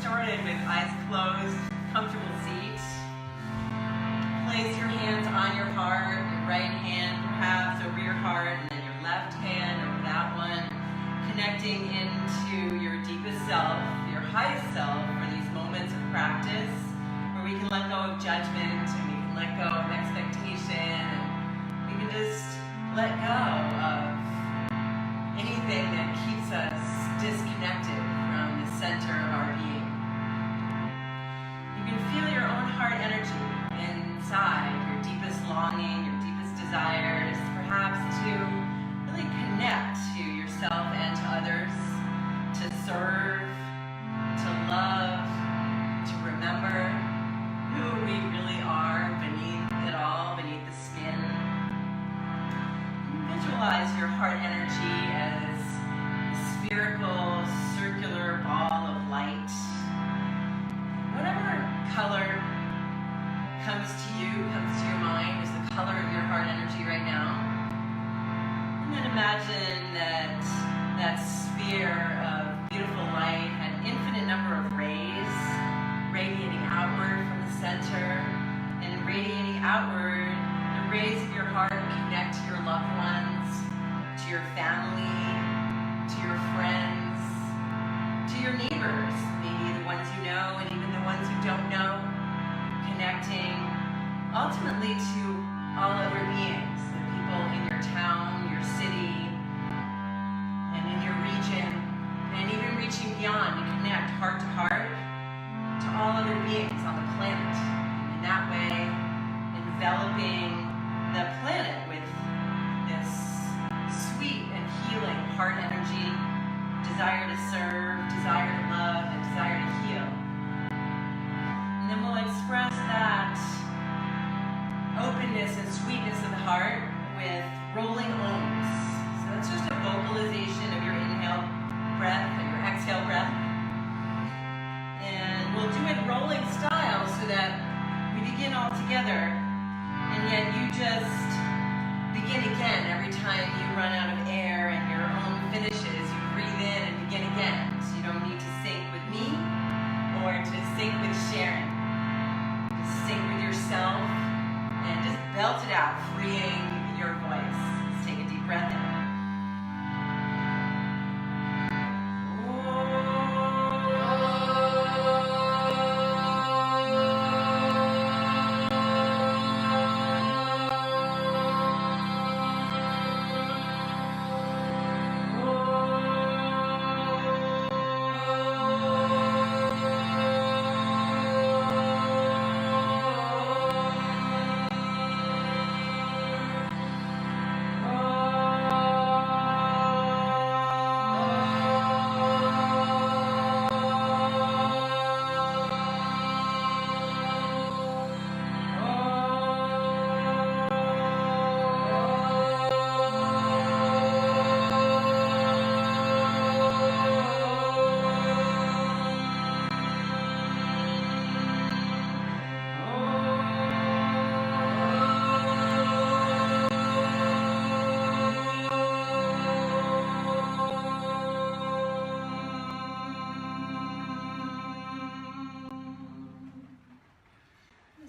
started with eyes closed, comfortable seat. Place your hands on your heart, your right hand perhaps over your heart, and then your left hand over that one, connecting into your deepest self, your highest self, for these moments of practice where we can let go of judgment and we can let go of expectation and we can just let go of anything that keeps us disconnected from the center of our being. You can feel your own heart energy inside, your deepest longing, your deepest desires, perhaps to really connect to yourself and to others, to serve, to love, to remember who we really are beneath it all, beneath the skin. Visualize your heart energy as a spherical, circular ball of light. Whatever color comes to you, comes to your mind, is the color of your heart energy right now. And then imagine that that sphere of beautiful light had an infinite number of rays radiating outward from the center, and radiating outward, the rays of your heart connect to your loved ones, to your family, to your friends, to your neighbors, maybe the ones you know and even the ones you don't know, connecting ultimately to all other beings, the people in your town, your city, and in your region, and even reaching beyond to connect heart to heart to all other beings on the planet. And in that way, enveloping the planet with this sweet and healing heart energy, desire to serve, desire to love, and desire to heal. And then we'll express that openness and sweetness of the heart with rolling ohms. So that's just a vocalization of your inhale breath and your exhale breath. And we'll do it rolling style so that we begin all together, and yet you just begin again every time you run out of air and your own finishes. You breathe in and begin again. So you don't need to sync with me or to sync with Sharon. Just sync with yourself and just belt it out, freeing your voice. Let's take a deep breath in.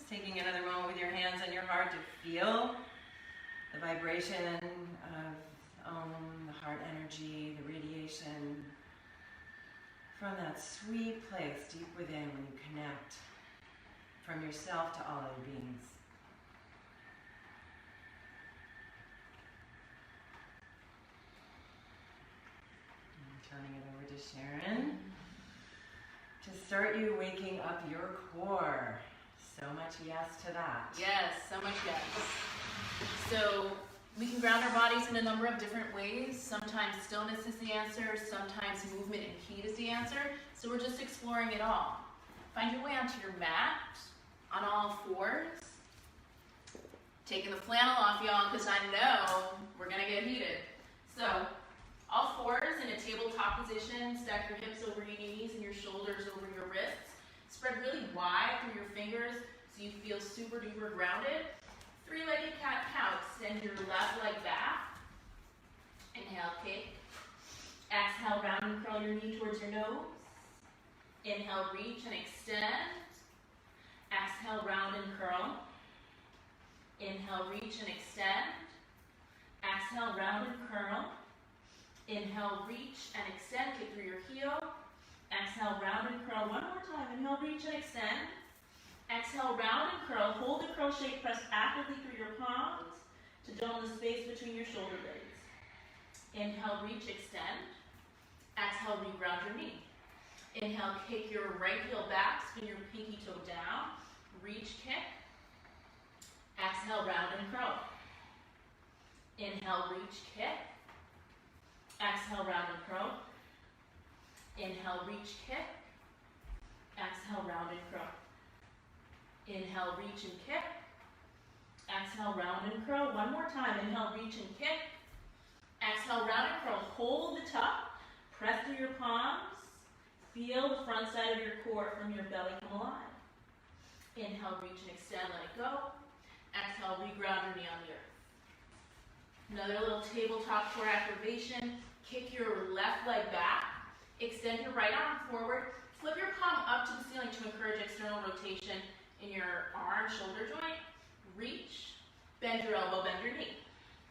Taking another moment with your hands on your heart to feel the vibration of the heart energy, the radiation from that sweet place deep within when you connect from yourself to all other beings. And turning it over to Sharon to start you waking up your core. So much yes to that. Yes, so much yes. So we can ground our bodies in a number of different ways. Sometimes stillness is the answer, sometimes movement and heat is the answer. So we're just exploring it all. Find your way onto your mat on all fours. Taking the flannel off, y'all, because I know we're gonna get heated. So all fours in a tabletop position. Stack your hips over your knees and your shoulders over your wrists. Spread really wide through your fingers so you feel super duper grounded. Three-legged cat-cow. Extend your left leg back. Inhale, kick. Exhale, round and curl your knee towards your nose. Inhale, reach and extend. Exhale, round and curl. Inhale, reach and extend. Exhale, round and curl. Inhale, reach and extend. Kick through your heel. Exhale, round and curl. One more time. Inhale, reach and extend. Exhale, round and curl. Hold the curl shape. Press actively through your palms to dome the space between your shoulder blades. Inhale, reach, extend. Exhale, reground your knee. Inhale, kick your right heel back. Spin your pinky toe down. Reach, kick. Exhale, round and curl. Inhale, reach, kick. Exhale, round and curl. Inhale, reach, kick. Exhale, round and curl. Inhale, reach and kick. Exhale, round and curl. One more time. Inhale, reach and kick. Exhale, round and curl. Hold the top. Press through your palms. Feel the front side of your core from your belly come alive. Inhale, reach and extend. Let it go. Exhale, reground your knee on the earth. Another little tabletop core activation. Kick your left leg back. Extend your right arm forward. Flip your palm up to the ceiling to encourage external rotation in your arm, shoulder joint. Reach. Bend your elbow, bend your knee.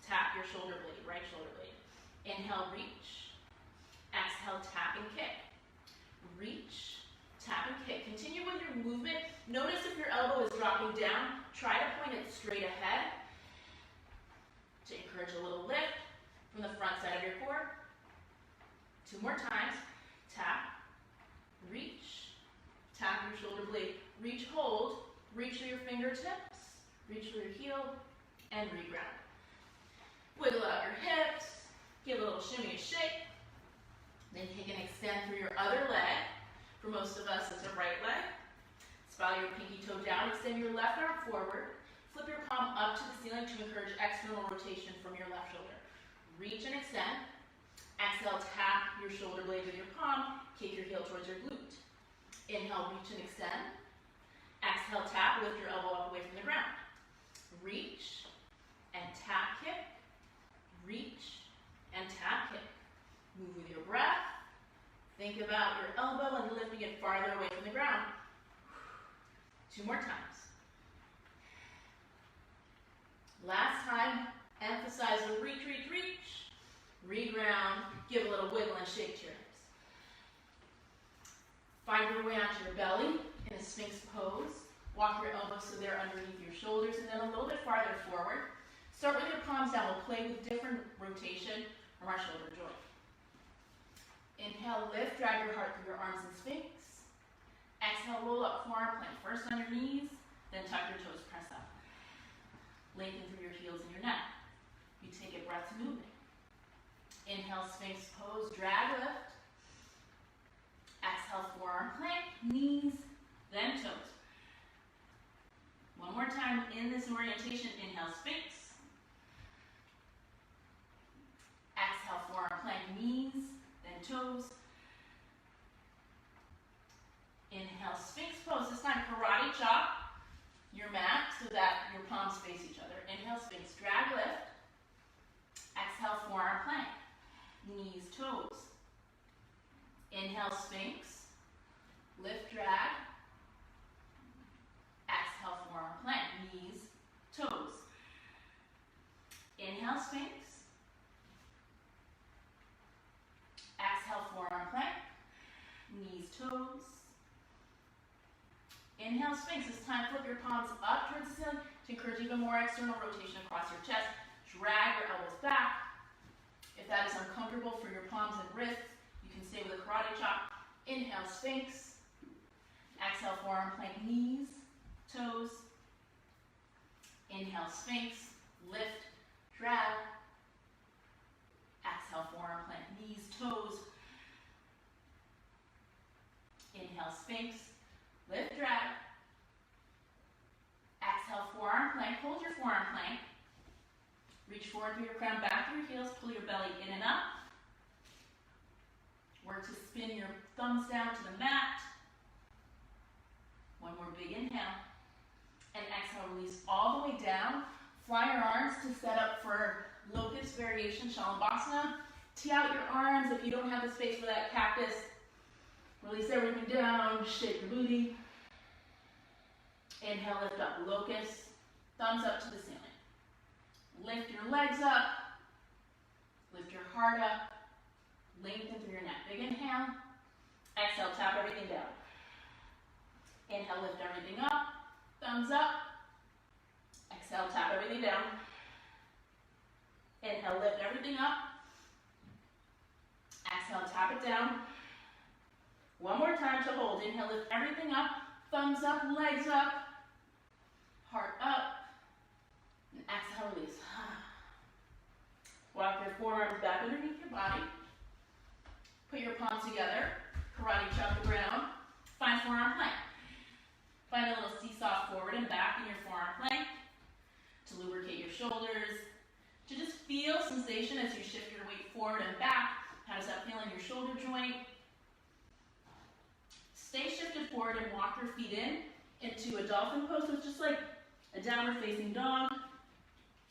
Tap your shoulder blade, right shoulder blade. Inhale, reach. Exhale, tap and kick. Reach, tap and kick. Continue with your movement. Notice if your elbow is dropping down. Try to point it straight ahead to encourage a little lift from the front side of your core. 2 more times. Tap, reach, tap your shoulder blade. Reach, hold, reach through your fingertips, reach through your heel, and reground. Wiggle out your hips, give a little shimmy and shake. Then take and extend through your other leg. For most of us, it's a right leg. Spiral your pinky toe down, extend your left arm forward. Flip your palm up to the ceiling to encourage external rotation from your left shoulder. Reach and extend. Exhale, tap your shoulder blade with your palm. Kick your heel towards your glute. Inhale, reach and extend. Exhale, tap, lift your elbow up away from the ground. Reach and tap, kick. Reach and tap, kick. Move with your breath. Think about your elbow and lifting it farther away from the ground. 2 more times. Last time, emphasize the reach, reach, reach. Reground, give a little wiggle and shake to your hips. Find your way onto your belly in a Sphinx pose. Walk your elbows so they're underneath your shoulders and then a little bit farther forward. Start with your palms down. We'll play with different rotation from our shoulder joint. Inhale, lift, drag your heart through your arms in Sphinx. Exhale, roll up, forearm plank. First on your knees, then tuck your toes, press up. Lengthen through your heels and your neck. You take a breath to movement. Inhale, Sphinx pose, drag, lift. Exhale, forearm plank, knees, then toes. One more time in this orientation. Inhale, Sphinx. Exhale, forearm plank, knees, then toes. Inhale, Sphinx pose. This time, karate chop your mat so that your palms face each other. Inhale, Sphinx, drag, lift. Exhale, forearm plank, knees, toes. Inhale, Sphinx, lift, drag. Exhale, forearm plank, knees, toes. Inhale, Sphinx. Exhale, forearm plank, knees, toes. Inhale, Sphinx. This time, flip your palms up towards the ceiling to encourage even more external rotation across your chest. Drag your elbows back. If that is uncomfortable for your palms and wrists, you can stay with a karate chop. Inhale, Sphinx. Exhale, forearm plank, knees, toes. Inhale, Sphinx. Lift, drag. Exhale, forearm plank, knees, toes. Inhale, Sphinx. Lift, drag. Exhale, forearm plank. Hold your forearm plank. Reach forward through your crown, back through your heels. Pull your belly in and up. Work to spin your thumbs down to the mat. One more big inhale. And exhale, release all the way down. Fly your arms to set up for Locust variation, Shalabhasana. Tee out your arms if you don't have the space for that cactus. Release everything down, shake your booty. Inhale, lift up, locust, thumbs up to the ceiling. Lift your legs up, lift your heart up, lengthen through your neck. Big inhale, exhale, tap everything down. Inhale, lift everything up, thumbs up. Exhale, tap everything down. Inhale, lift everything up. Exhale, tap it down. One more time to hold. Inhale, lift everything up, thumbs up, legs up, heart up, and exhale, release. Walk your forearms back underneath your body. Put your palms together, karate chop the ground. Find forearm plank. Find a little seesaw forward and back in your forearm plank to lubricate your shoulders, to just feel sensation as you shift your weight forward and back. How does that feel in your shoulder joint? Stay shifted forward and walk your feet into a dolphin pose. So it's just like a downward facing dog,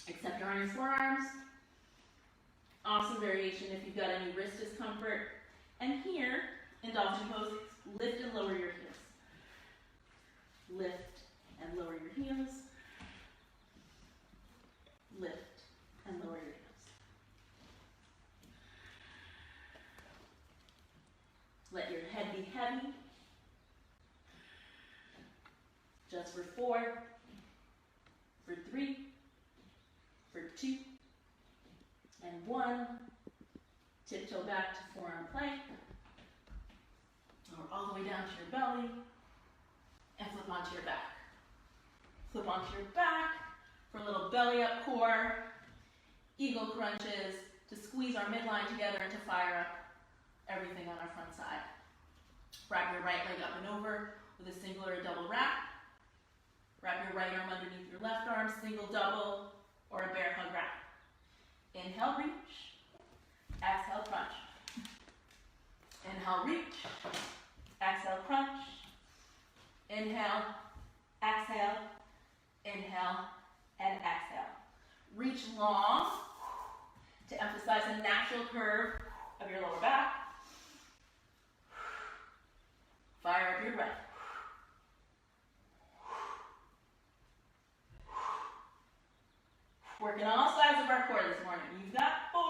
except you're on your forearms. Awesome variation if you've got any wrist discomfort. And here, in dolphin pose, lift and lower your heels. Lift and lower your heels. Lift and lower your heels. Let your head be heavy. Just for 4, for 3, for 2, and 1. Tiptoe back to forearm plank. Or all the way down to your belly. And flip onto your back. Flip onto your back for a little belly up core. Eagle crunches to squeeze our midline together and to fire up everything on our front side. Wrap your right leg up and over with a single or a double wrap. Wrap your right arm underneath your left arm, single, double, or a bear hug wrap. Inhale, reach. Exhale, crunch. Inhale, reach. Exhale, crunch. Inhale, exhale, inhale, and exhale. Reach long to emphasize a natural curve of your lower back. Fire up your breath. Working all sides of our core this morning. You've got 4.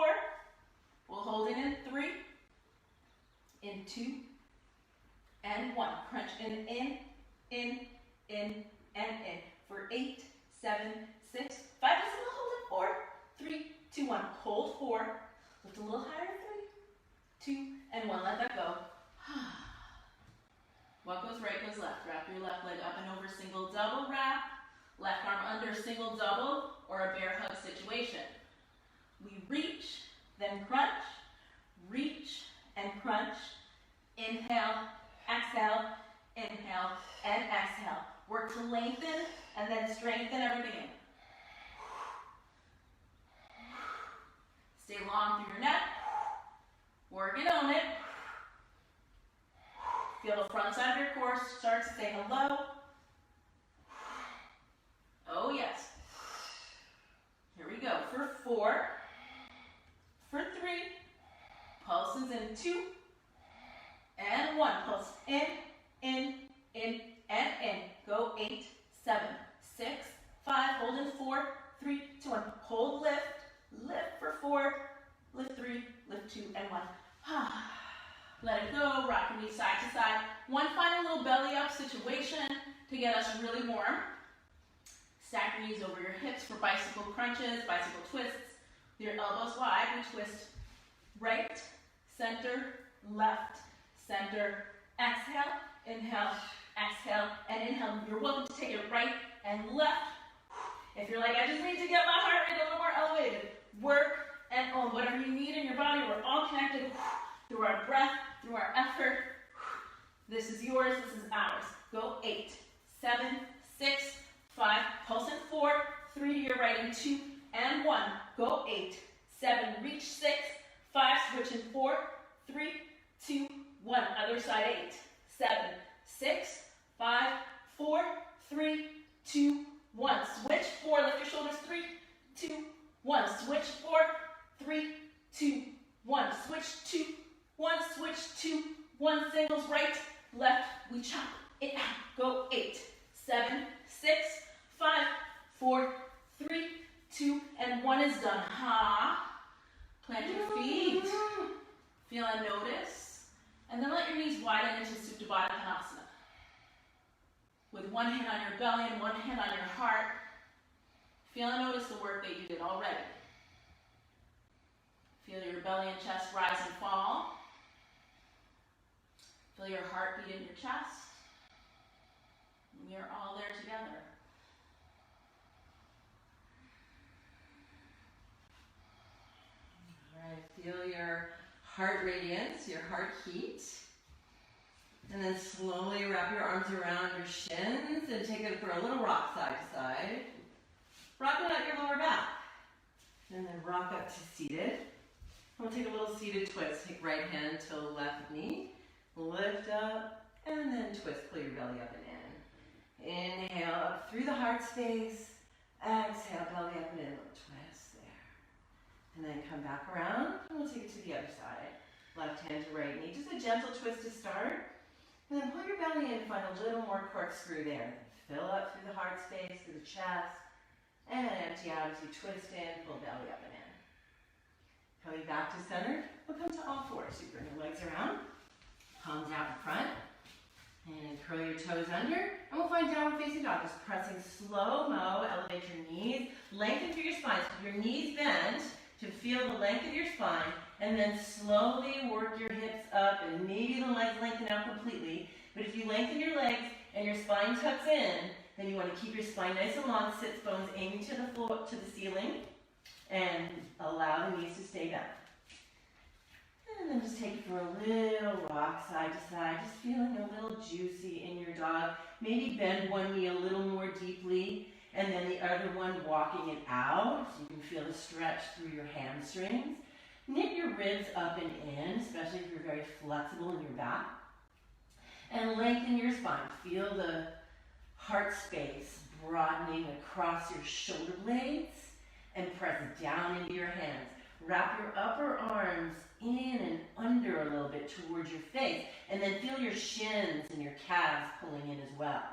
We'll hold it in 3, in 2, and 1. Crunch in, and in. For 8, 7, 6, 5. Just hold it. 4, 3, 2, 1. Hold 4. Lift a little higher. 3, 2, and 1. Let that go. What goes right goes left. Wrap your left leg up and over, single, double wrap. Left arm under, single, double, or a bear hug situation. We reach, then crunch, reach, and crunch. Inhale, exhale, inhale, and exhale. Work to lengthen and then strengthen everything in. Stay long through your neck. Work it on it. Feel the front side of your core start to say hello. Oh yes. Here we go. For 4, for 3, pulses in 2, and 1. Pulse in, and in. Go 8, 7, 6, 5. Hold in 4, 3, 2, 1. Hold, lift. Lift for 4, lift 3, lift 2, and 1. Let it go. Rock your knees side to side. One final little belly up situation to get us really warm. Stack your knees over your hips for bicycle crunches, bicycle twists. Your elbows wide. We twist right, center, left, center. Exhale, inhale, exhale, and inhale. You're welcome to take it right and left. If you're like, I just need to get my heart rate a little more elevated, work and on whatever you need in your body. We're all connected through our breath, through our effort. This is yours, this is ours. Go 8, 7, 6, 5, pulse in 4, 3 to your right in 2, and 1. Go 8, 7, reach 6, 5, switch in 4, 3, 2, 1. Other side 8, 7, 6, 5, 4, 3, 2, 1. Switch 4, lift your shoulders, 3, 2, 1. Switch 4, 3, 2, 1. Switch 2, 1. Switch 2, 1 singles, right, left, we chop it out. Go 8, 7, 6, 5, 4, 3, 2, and 1 is done. Ha. Plant your feet. Feel and notice. And then let your knees widen into Supine Konasana. With one hand on your belly and one hand on your heart. Feel and notice the work that you did already. Feel your belly and chest rise and fall. Feel your heartbeat in your chest. We are all there together. All right, feel your heart radiance, your heart heat. And then slowly wrap your arms around your shins and take it for a little rock side to side. Rock out your lower back. And then rock up to seated. We'll take a little seated twist. Take right hand to left knee. Lift up and then twist. Pull your belly up and in. Inhale up through the heart space. Exhale, belly up and in. Little twist there. And then come back around and we'll take it to the other side. Left hand to right knee. Just a gentle twist to start. And then pull your belly in, find a little more corkscrew there. Fill up through the heart space, through the chest, and empty out as you twist in, pull belly up and in. Coming back to center, we'll come to all fours. So you bring your legs around, palms out in front, and curl your toes under, and we'll find downward facing dog. Just pressing slow-mo, elevate your knees, lengthen through your spine. So your knees bend to feel the length of your spine, and then slowly work your hips up, and maybe the legs lengthen out completely. But if you lengthen your legs and your spine tucks in, then you want to keep your spine nice and long, sits bones aiming to the floor, to the ceiling, and allow the knees to stay bent. And then just take it for a little rock side to side, just feeling a little juicy in your dog. Maybe bend one knee a little more deeply, and then the other one walking it out, so you can feel the stretch through your hamstrings. Knit your ribs up and in, especially if you're very flexible in your back. And lengthen your spine. Feel the heart space broadening across your shoulder blades and press down into your hands. Wrap your upper arms in and under a little bit towards your face, and then feel your shins and your calves pulling in as well.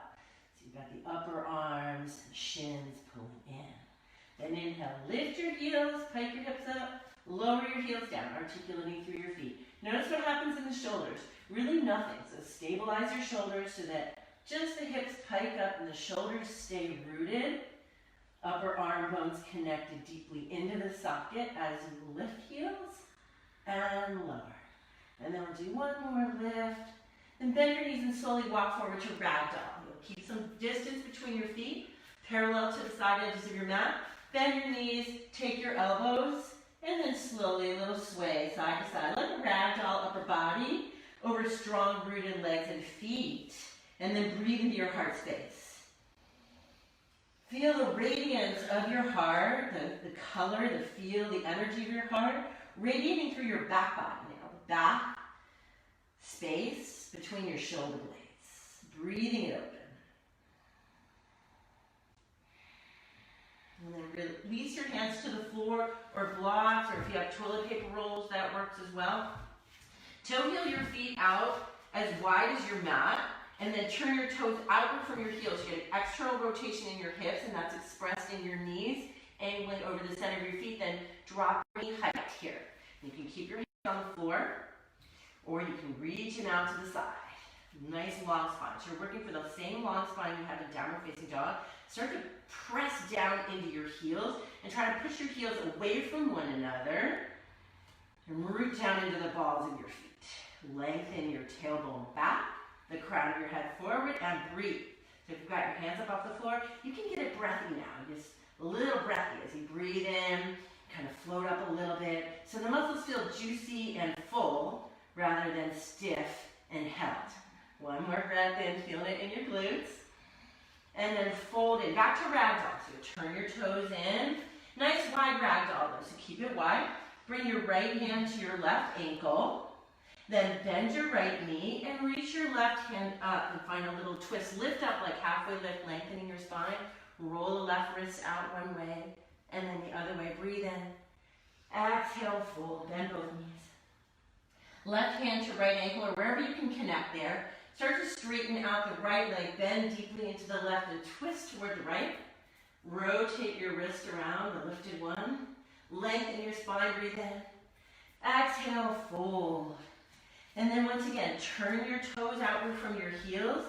So you've got the upper arms, shins pulling in. Then inhale, lift your heels, pike your hips up. Lower your heels down, articulating through your feet. Notice what happens in the shoulders. Really nothing. So stabilize your shoulders so that just the hips pike up and the shoulders stay rooted. Upper arm bones connected deeply into the socket as you lift heels and lower. And then we'll do one more lift. Then bend your knees and slowly walk forward to ragdoll. You'll keep some distance between your feet, parallel to the side edges of your mat. Bend your knees, take your elbows, and then slowly a little sway side to side, like a ragdoll upper body over strong rooted legs and feet. And then breathe into your heart space. Feel the radiance of your heart, the color, the feel, the energy of your heart, radiating through your back body now. The back space between your shoulder blades. Breathing it open. And then release your hands to the floor or blocks, or if you have toilet paper rolls, that works as well. Toe heel your feet out as wide as your mat, and then turn your toes outward from your heels. You get an external rotation in your hips, and that's expressed in your knees, angling over the center of your feet. Then drop your knee height here. You can keep your hands on the floor, or you can reach them out to the side. Nice long spine. So you're working for the same long spine you have in downward facing dog. Start to press down into your heels and try to push your heels away from one another and root down into the balls of your feet. Lengthen your tailbone back, the crown of your head forward, and breathe. So if you've got your hands up off the floor, you can get it breathy now. Just a little breathy as you breathe in, kind of float up a little bit. So the muscles feel juicy and full rather than stiff and held. One more breath in, feeling it in your glutes. And then fold in, back to ragdoll. So turn your toes in. Nice wide ragdoll though, so keep it wide. Bring your right hand to your left ankle. Then bend your right knee and reach your left hand up and find a little twist. Lift up like halfway lift, lengthening your spine. Roll the left wrist out one way and then the other way. Breathe in. Exhale, fold, bend both knees. Left hand to right ankle or wherever you can connect there. Start to straighten out the right leg, bend deeply into the left and twist toward the right. Rotate your wrist around, the lifted one. Lengthen your spine, breathe in. Exhale, fold. And then once again, turn your toes outward from your heels.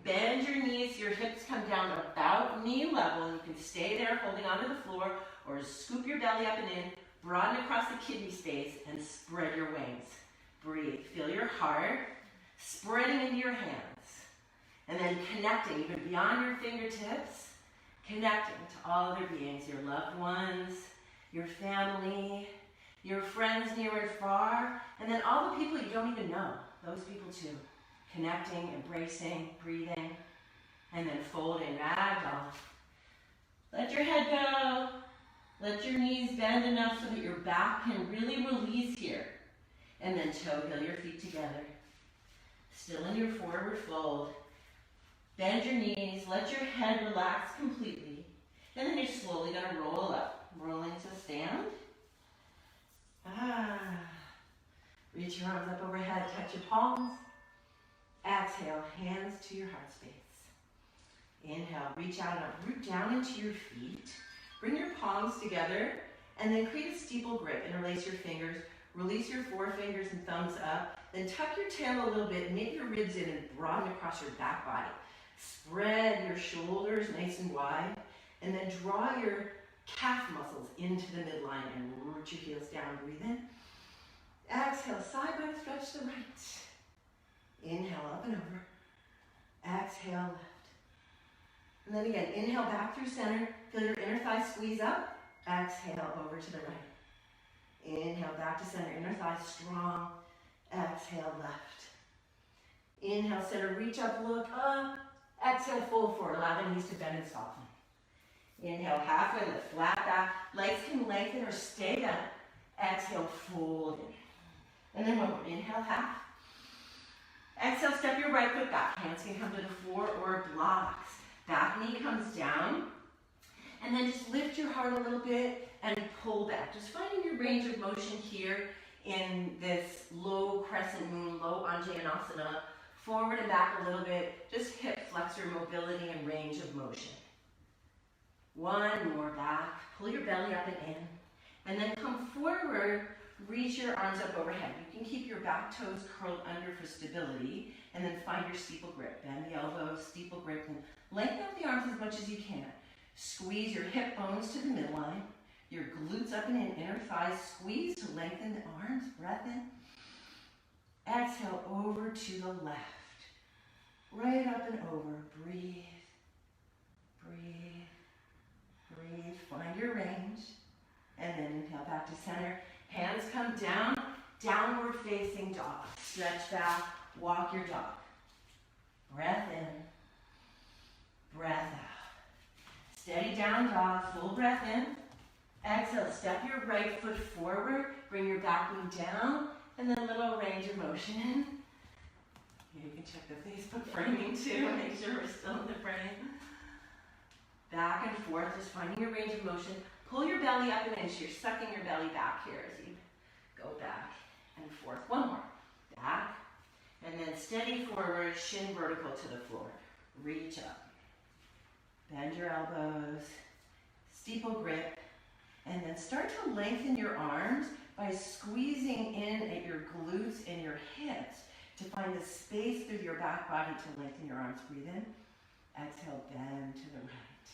Bend your knees, your hips come down to about knee level. You can stay there holding onto the floor or scoop your belly up and in. Broaden across the kidney space and spread your wings. Breathe. Feel your heart spreading into your hands. And then connecting even beyond your fingertips. Connecting to all other beings, your loved ones, your family, your friends near and far, and then all the people you don't even know, those people too. Connecting, embracing, breathing, and then folding, ragdoll. Let your head go. Let your knees bend enough so that your back can really release here. And then toe heel your feet together. Still in your forward fold. Bend your knees, let your head relax completely. And then you're slowly gonna roll up. Roll into stand. Reach your arms up overhead, touch your palms. Exhale, hands to your heart space. Inhale, reach out and up, root down into your feet. Bring your palms together and then create a steeple grip. Interlace your fingers, release your forefingers and thumbs up. Then tuck your tail a little bit, knit your ribs in and broaden across your back body. Spread your shoulders nice and wide. And then draw your calf muscles into the midline and root your heels down. Breathe in. Exhale, side body stretch to the right. Inhale, up and over. Exhale, left. And then again, inhale back through center. Feel your inner thigh squeeze up. Exhale, over to the right. Inhale, back to center. Inner thigh strong. Exhale, left. Inhale, center, reach up, look up. Exhale, fold forward. Allow the knees to bend and soften. Inhale, halfway lift, flat back. Legs can lengthen or stay down. Exhale, fold in. And then one more. Inhale, half. Exhale, step your right foot back. Hands can come to the floor or blocks. Back knee comes down. And then just lift your heart a little bit and pull back. Just finding your range of motion here in this low crescent moon, low Anjaneyasana. Forward and back a little bit. Just hip flexor mobility and range of motion. One more back. Pull your belly up and in. And then come forward. Reach your arms up overhead. You can keep your back toes curled under for stability. And then find your steeple grip. Bend the elbows, steeple grip, and lengthen out the arms as much as you can. Squeeze your hip bones to the midline. Your glutes up and in, inner thighs squeeze to lengthen the arms. Breath in. Exhale over to the left. Right up and over. Breathe. Breathe. Breathe. Find your range. And then inhale back to center. Hands come down. Downward facing dog. Stretch back. Walk your dog. Breath in. Breath out. Steady down dog. Full breath in. Exhale. Step your right foot forward. Bring your back knee down. And then a little range of motion. You can check the Facebook framing too. Make sure we're still in the frame. Back and forth. Just finding your range of motion. Pull your belly up and in. So you're sucking your belly back here as you go back and forth. One more. Back. And then steady forward, shin vertical to the floor. Reach up. Bend your elbows. Steeple grip. And then start to lengthen your arms by squeezing in at your glutes and your hips to find the space through your back body to lengthen your arms. Breathe in. Exhale, bend to the right.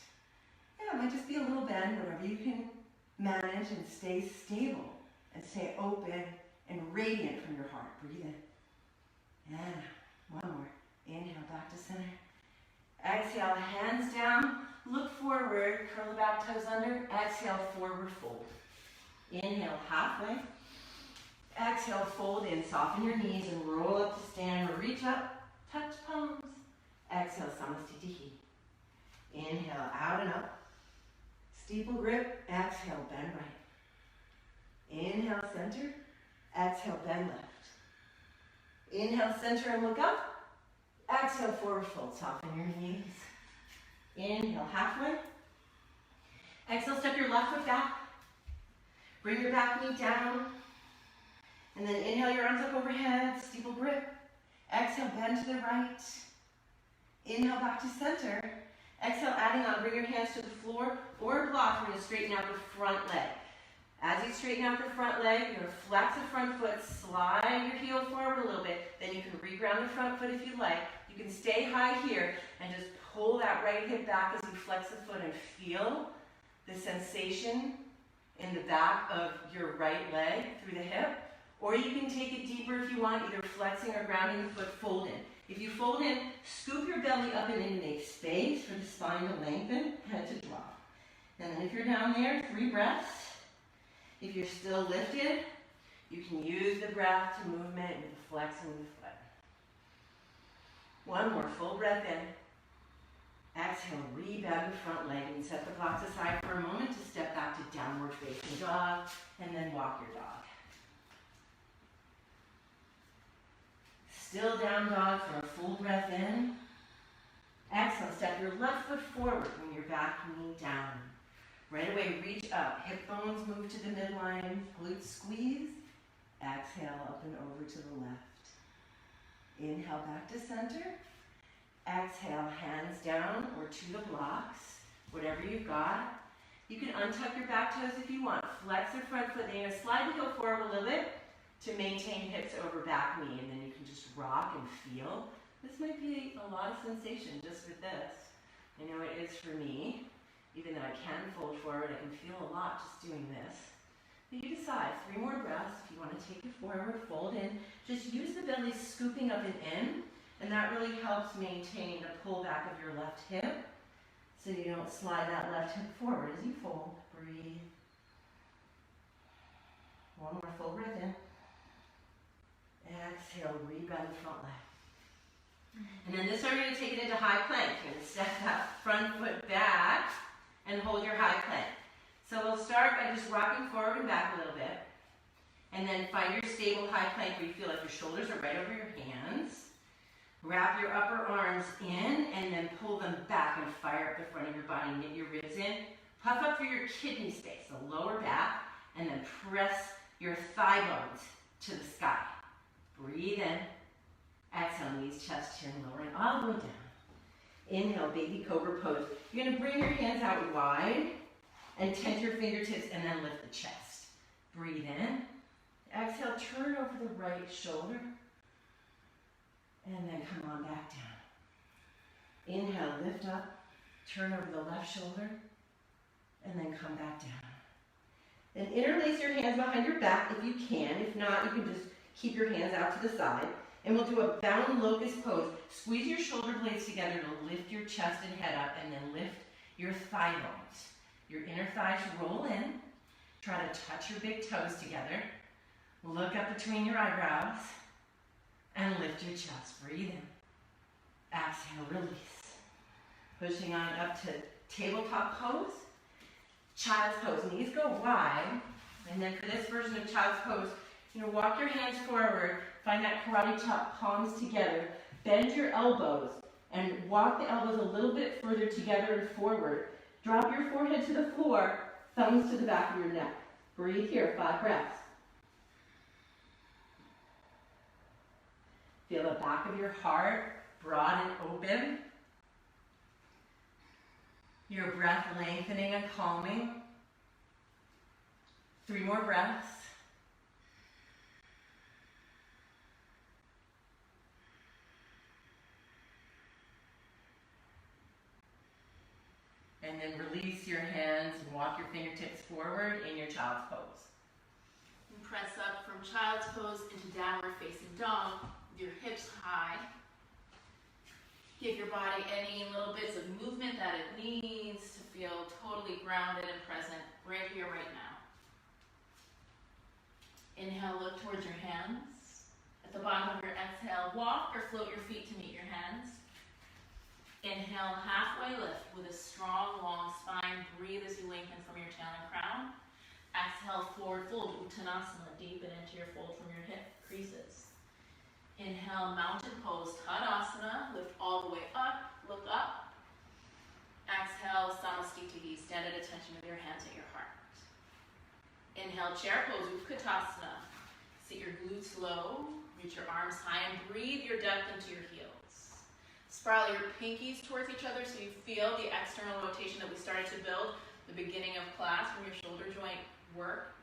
Yeah, it might just be a little bend, whatever you can manage, and stay stable and stay open and radiant from your heart. Breathe in. And one more. Inhale, back to center. Exhale, hands down. Look forward. Curl the back toes under. Exhale, forward fold. Inhale, halfway. Exhale, fold in. Soften your knees and roll up to stand. Reach up. Touch palms. Exhale, Samastitihi. Inhale, out and up. Steeple grip. Exhale, bend right. Inhale, center. Exhale, bend left. Inhale, center and look up. Exhale, forward fold. Soften your knees. Inhale, halfway. Exhale, step your left foot back. Bring your back knee down. And then inhale your arms up overhead, steeple grip. Exhale, bend to the right. Inhale back to center. Exhale, adding on, bring your hands to the floor or a block. We're going to straighten out the front leg. As you straighten out the front leg, you're going to flex the front foot, slide your heel forward a little bit. Then you can reground the front foot if you like. You can stay high here and just pull that right hip back as you flex the foot and feel the sensation in the back of your right leg through the hip. Or you can take it deeper if you want, either flexing or grounding the foot, fold in. If you fold in, scoop your belly up and in to make space for the spine to lengthen, head to drop. And then if you're down there, 3 breaths. If you're still lifted, you can use the breath to movement with the flexing of the foot. One more full breath in. Exhale, rebend the front leg and set the blocks aside for a moment to step back to downward facing dog and then walk your dog. Still down dog for a full breath in. Exhale, step your left foot forward, bring your back knee down. Right away, reach up. Hip bones move to the midline. Glutes squeeze. Exhale, up and over to the left. Inhale, back to center. Exhale, hands down or to the blocks, whatever you've got. You can untuck your back toes if you want. Flex the front foot. Then you're going to slide the heel forward a little bit to maintain hips over back knee. And then you can just rock and feel. This might be a lot of sensation just with this. I know it is for me. Even though I can fold forward, I can feel a lot just doing this. But you decide, 3 more breaths. If you want to take it forward, fold in. Just use the belly scooping up and in, and that really helps maintain the pullback of your left hip, so you don't slide that left hip forward as you fold. Breathe. One more full breath in. Exhale, rebend the front leg. And then this time you're going to take it into high plank. You're going to step that front foot back and hold your high plank. So we'll start by just rocking forward and back a little bit. And then find your stable high plank where you feel like your shoulders are right over your hands. Wrap your upper arms in and then pull them back and fire up the front of your body. Knit your ribs in. Puff up through your kidney space, the lower back, and then press your thigh bones to the sky. Breathe in. Exhale, knees, chest, chin, lowering all the way down. Inhale, baby cobra pose. You're going to bring your hands out wide and tent your fingertips and then lift the chest. Breathe in. Exhale, turn over the right shoulder and then come on back down. Inhale, lift up, turn over the left shoulder and then come back down. Then interlace your hands behind your back if you can. If not, you can just keep your hands out to the side. And we'll do a bound locust pose. Squeeze your shoulder blades together to lift your chest and head up, and then lift your thigh bones. Your inner thighs roll in. Try to touch your big toes together. Look up between your eyebrows and lift your chest. Breathe in. Exhale, release. Pushing on up to tabletop pose. Child's pose. Knees go wide. And then for this version of child's pose, walk your hands forward. Find that karate chop, palms together. Bend your elbows and walk the elbows a little bit further together and forward. Drop your forehead to the floor, thumbs to the back of your neck. Breathe here, 5 breaths. Feel the back of your heart broad and open. Your breath lengthening and calming. 3 more breaths. And then release your hands and walk your fingertips forward in your child's pose. And press up from child's pose into downward facing dog. Your hips high. Give your body any little bits of movement that it needs to feel totally grounded and present right here, right now. Inhale, look towards your hands. At the bottom of your exhale, walk or float your feet to meet your hands. Inhale, halfway lift with a strong, long spine. Breathe as you lengthen from your tail and crown. Exhale, forward fold, Uttanasana. Deepen into your fold from your hip creases. Inhale, mountain pose, Tadasana. Lift all the way up, look up. Exhale, Samastiti. Stand at attention with your hands at your heart. Inhale, chair pose, Utkatasana. Sit your glutes low, reach your arms high, and breathe your depth into your heels. Spiral your pinkies towards each other so you feel the external rotation that we started to build at the beginning of class from your shoulder joint work.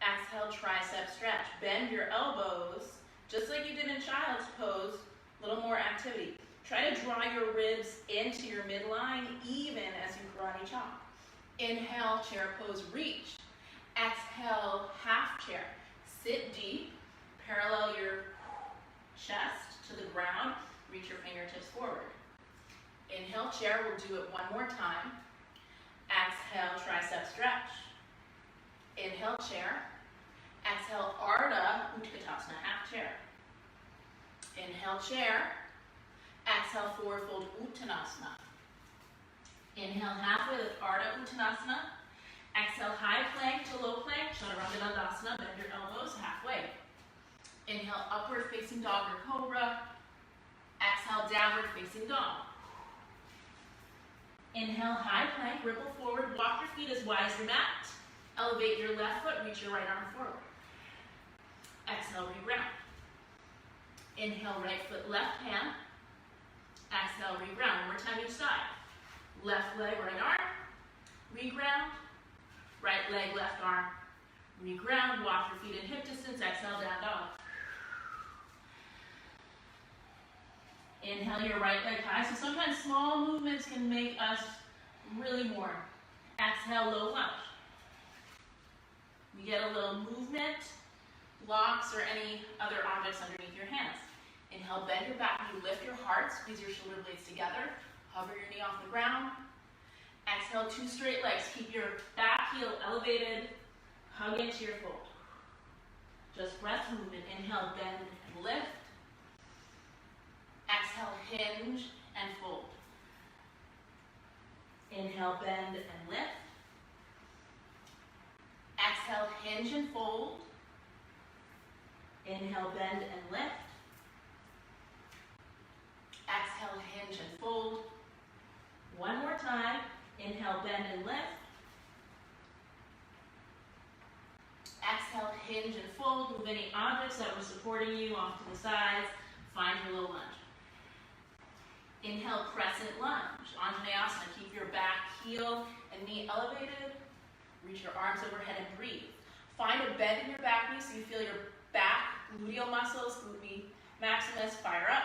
Exhale, tricep stretch. Bend your elbows, just like you did in child's pose, a little more activity. Try to draw your ribs into your midline even as you karate chop. Inhale, chair pose, reach. Exhale, half chair. Sit deep, parallel your chest to the ground, reach your fingertips forward. Inhale, chair, we'll do it one more time. Exhale, tricep stretch. Inhale, chair. Exhale, Ardha Utkatasana, half chair. Inhale, chair. Exhale, forward fold Uttanasana. Inhale, halfway lift, Ardha Uttanasana. Exhale, high plank to low plank, Chaturanga Dandasana, bend your elbows halfway. Inhale, upward facing dog or cobra. Exhale, downward facing dog. Inhale, high plank, ripple forward, walk your feet as wide as your mat. Elevate your left foot, reach your right arm forward. Exhale, re-ground. Inhale, right foot, left hand. Exhale, re-ground. One more time each side. Left leg, right arm. Re-ground. Right leg, left arm. Re-ground. Walk your feet in hip distance. Exhale, down dog. Inhale your right leg high. So sometimes small movements can make us really more. Exhale, low lunge. You get a little movement, blocks, or any other objects underneath your hands. Inhale, bend your back. You lift your heart, squeeze your shoulder blades together. Hover your knee off the ground. Exhale, two straight legs. Keep your back heel elevated. Hug into your fold. Just breath movement. Inhale, bend and lift. Exhale, hinge and fold. Inhale, bend and lift. Exhale, hinge and fold. Inhale, bend and lift. Exhale, hinge and fold. One more time. Inhale, bend and lift. Exhale, hinge and fold. Move any objects that were supporting you off to the sides. Find your low lunge. Inhale, crescent lunge. Anjaneyasana. Keep your back heel and knee elevated. Reach your arms overhead and breathe. Find a bend in your back knee so you feel your back gluteal muscles, glute maximus, fire up.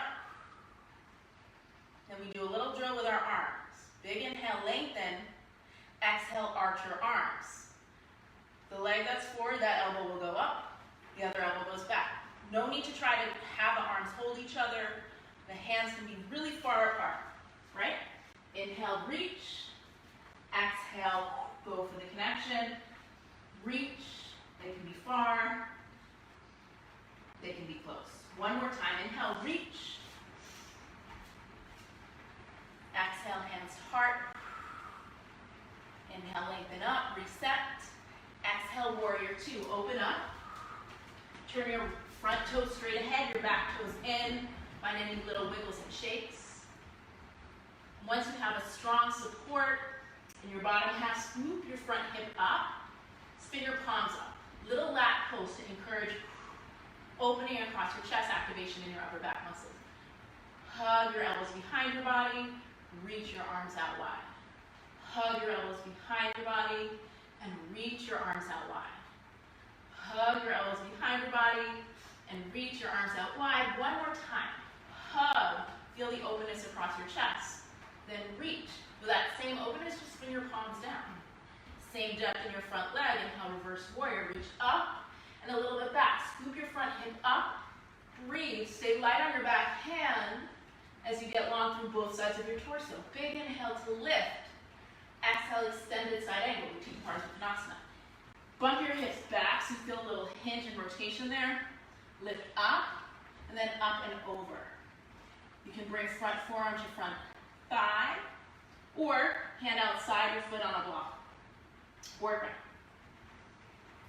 Then we do a little drill with our arms. Big inhale, lengthen. Exhale, arch your arms. The leg that's forward, that elbow will go up. The other elbow goes back. No need to try to have the arms hold each other. The hands can be really far apart, right? Inhale, reach. Exhale, go for the connection. Reach. They can be far. They can be close. One more time. Inhale, reach. Exhale, hands to heart. Inhale, lengthen up, reset. Exhale, warrior two. Open up. Turn your front toes straight ahead, your back toes in. Find any little wiggles and shakes. Once you have a strong support in your bottom half, scoop your front hip up. Spin your palms up. Little lat pose to encourage opening across your chest, activation in your upper back muscles. Hug your elbows behind your body. Reach your arms out wide. Hug your elbows behind your body and reach your arms out wide. Hug your elbows behind your body and reach your arms out wide. One more time. Hug. Feel the openness across your chest. Then reach. With that same openness, just spin your palms down. Same depth in your front leg. Inhale, reverse warrior. Reach up and a little bit back. Scoop your front hip up. Breathe. Stay light on your back hand as you get long through both sides of your torso. Big inhale to lift. Exhale, extended side angle. Uti Parsvanasana. Bump your hips back so you feel a little hinge and rotation there. Lift up and then up and over. You can bring front forearm to front thigh or hand outside your foot on a block. Work it.